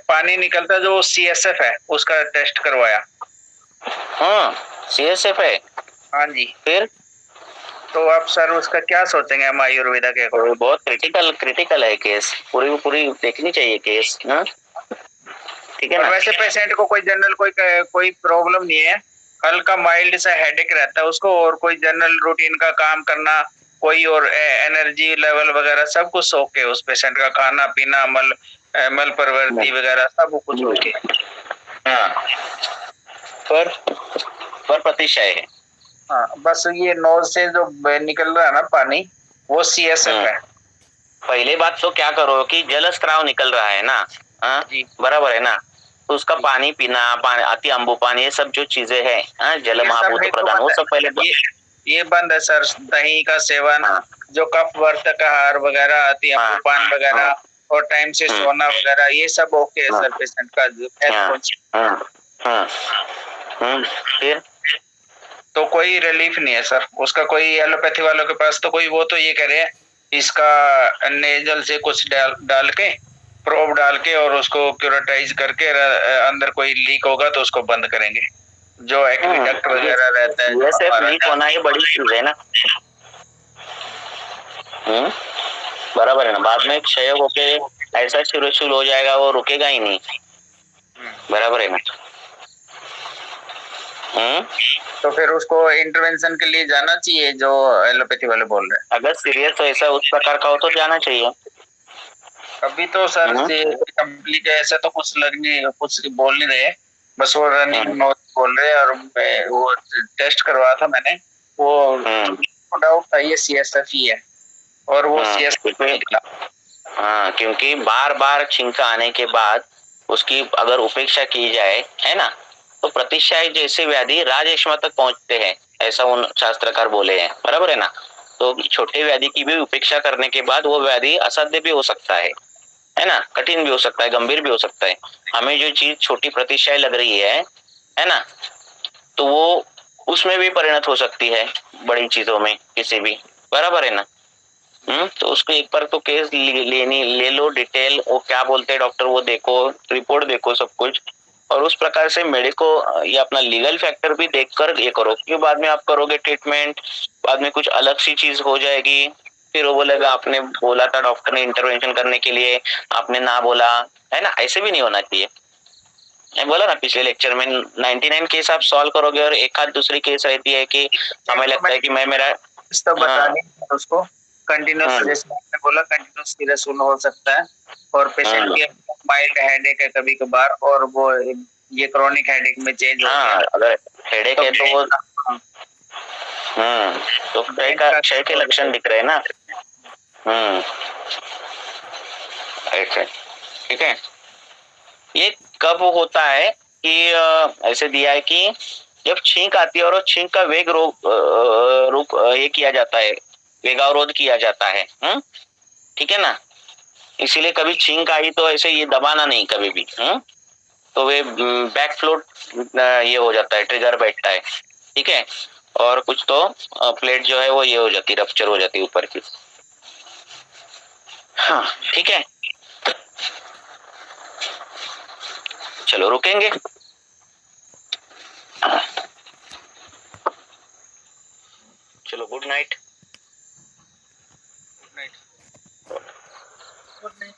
पानी निकलता है, जो CSF है उसका टेस्ट करवाया। CSF है? हाँ जी। फिर तो आप सर उसका क्या सोचेंगे हम आयुर्वेदा के? बहुत क्रिटिकल है केस, पूरी देखनी चाहिए केस। ठीक है ना। वैसे पेशेंट को कोई जनरल कोई प्रॉब्लम नहीं है, हल्का माइल्ड सा हेडेक रहता है उसको, और कोई जनरल रूटीन का काम करना, कोई और एनर्जी लेवल वगैरह सब कुछ ओके, उस पेशेंट का खाना पीना, मल प्रवृत्ति वगैरह सब कुछ ओके। पर प्रतिशय है। हाँ, बस ये नोज से जो निकल रहा है ना पानी, वो CSF है। पहले बात तो क्या करो कि जल स्त्राव निकल रहा है ना, बराबर है ना, तो उसका पानी पीना, अति अम्बु पानी, ये सब जो चीजें हैं, जल महाभूत प्रधान, वो सब पहले ये बंद है सर। दही का सेवन, जो कफ वर्धक आहार वगैरह, अति अम्बु पान वगैरह, और टाइम से सोना वगैरह, ये सब ओके है सर पेशेंट का फिर तो कोई रिलीफ नहीं है सर उसका। कोई एलोपैथी वालों के पास तो कोई, वो तो ये कह रहे हैं इसका नेजल से कुछ डाल के, प्रोब डाल के, और उसको क्यूरेटाइज करके अंदर कोई लीक होगा तो उसको बंद करेंगे, जो एक्विडक्ट वगैरह रहता है। लीक होना ये बड़ी चीज है ना, बराबर है ना। बाद में क्षय होके ऐसा शुरू हो जाएगा, वो रुकेगा ही नहीं, बराबर है ना। तो फिर उसको इंटरवेंशन के लिए जाना चाहिए, जो एलोपैथी वाले बोल रहे हैं। अगर सीरियस तो ऐसा उस प्रकार का हो तो जाना चाहिए। अभी तो सर कंप्लीट ऐसा तो कुछ बोल नहीं रहे, बस वो रनिंग नोज बोल रहे हैं, और वो टेस्ट करवाया था मैंने, वो नो डाउट था ये CSF ही है और वो CSF निकला। हाँ, क्योंकि बार बार छींक आने के बाद उसकी अगर उपेक्षा की जाए, है ना, तो प्रतिशायी जैसे व्याधि राजेश्मा तक पहुंचते हैं, ऐसा उन शास्त्रकार बोले हैं, बराबर है ना। तो छोटे व्याधि की भी उपेक्षा करने के बाद वो व्याधि असाध्य भी हो सकता है ना, कठिन भी हो सकता है, गंभीर भी हो सकता है। हमें जो चीज छोटी प्रतिशायी लग रही है ना, तो वो उसमें भी परिणत हो सकती है बड़ी चीजों में किसी भी, बराबर है ना। तो उसको एक बार तो केस ले लो डिटेल, वो क्या बोलते हैं डॉक्टर वो देखो, रिपोर्ट देखो, सब कुछ, और उस प्रकार से मेडिको या अपना लीगल फैक्टर भी देखकर ये करो, क्योंकि बाद में आप करोगे ट्रीटमेंट, बाद में कुछ अलग सी चीज हो जाएगी, फिर वो बोलेगा आपने बोला था डॉक्टर ने इंटरवेंशन करने के लिए, आपने ना बोला, है ना। ऐसे भी नहीं होना चाहिए। मैं बोला ना पिछले लेक्चर में 99 केस आप सॉल्व करोगे और एक आध दूसरी केस रहती है कि हमें लगता है कि मैं मेरा तो बता दें उसको कंटिन्यूस, जैसे आपने बोला कंटिन्यूस सीरियस हो सकता है और पेशेंट की माइल्ड हेडेक है कभी कभार और वो ये क्रॉनिक हेडेक में चेंज हो गया। अगर हेडेक है तो वो तो क्षय के लक्षण दिख रहे हैं ना। ठीक है। ये कब होता है कि ऐसे दिया है कि जब छींक आती है और छींक का वेग रूप ये किया जाता है, वेगावरोध किया जाता है। ठीक है ना। इसीलिए कभी छींक आई तो ऐसे ये दबाना नहीं कभी भी। तो वे बैक फ्लोट ये हो जाता है, ट्रिगर बैठता है। ठीक है। और कुछ तो प्लेट जो है वो ये हो जाती है, रप्चर हो जाती है ऊपर की। हाँ ठीक है, चलो रुकेंगे। चलो गुड नाइट। Good night.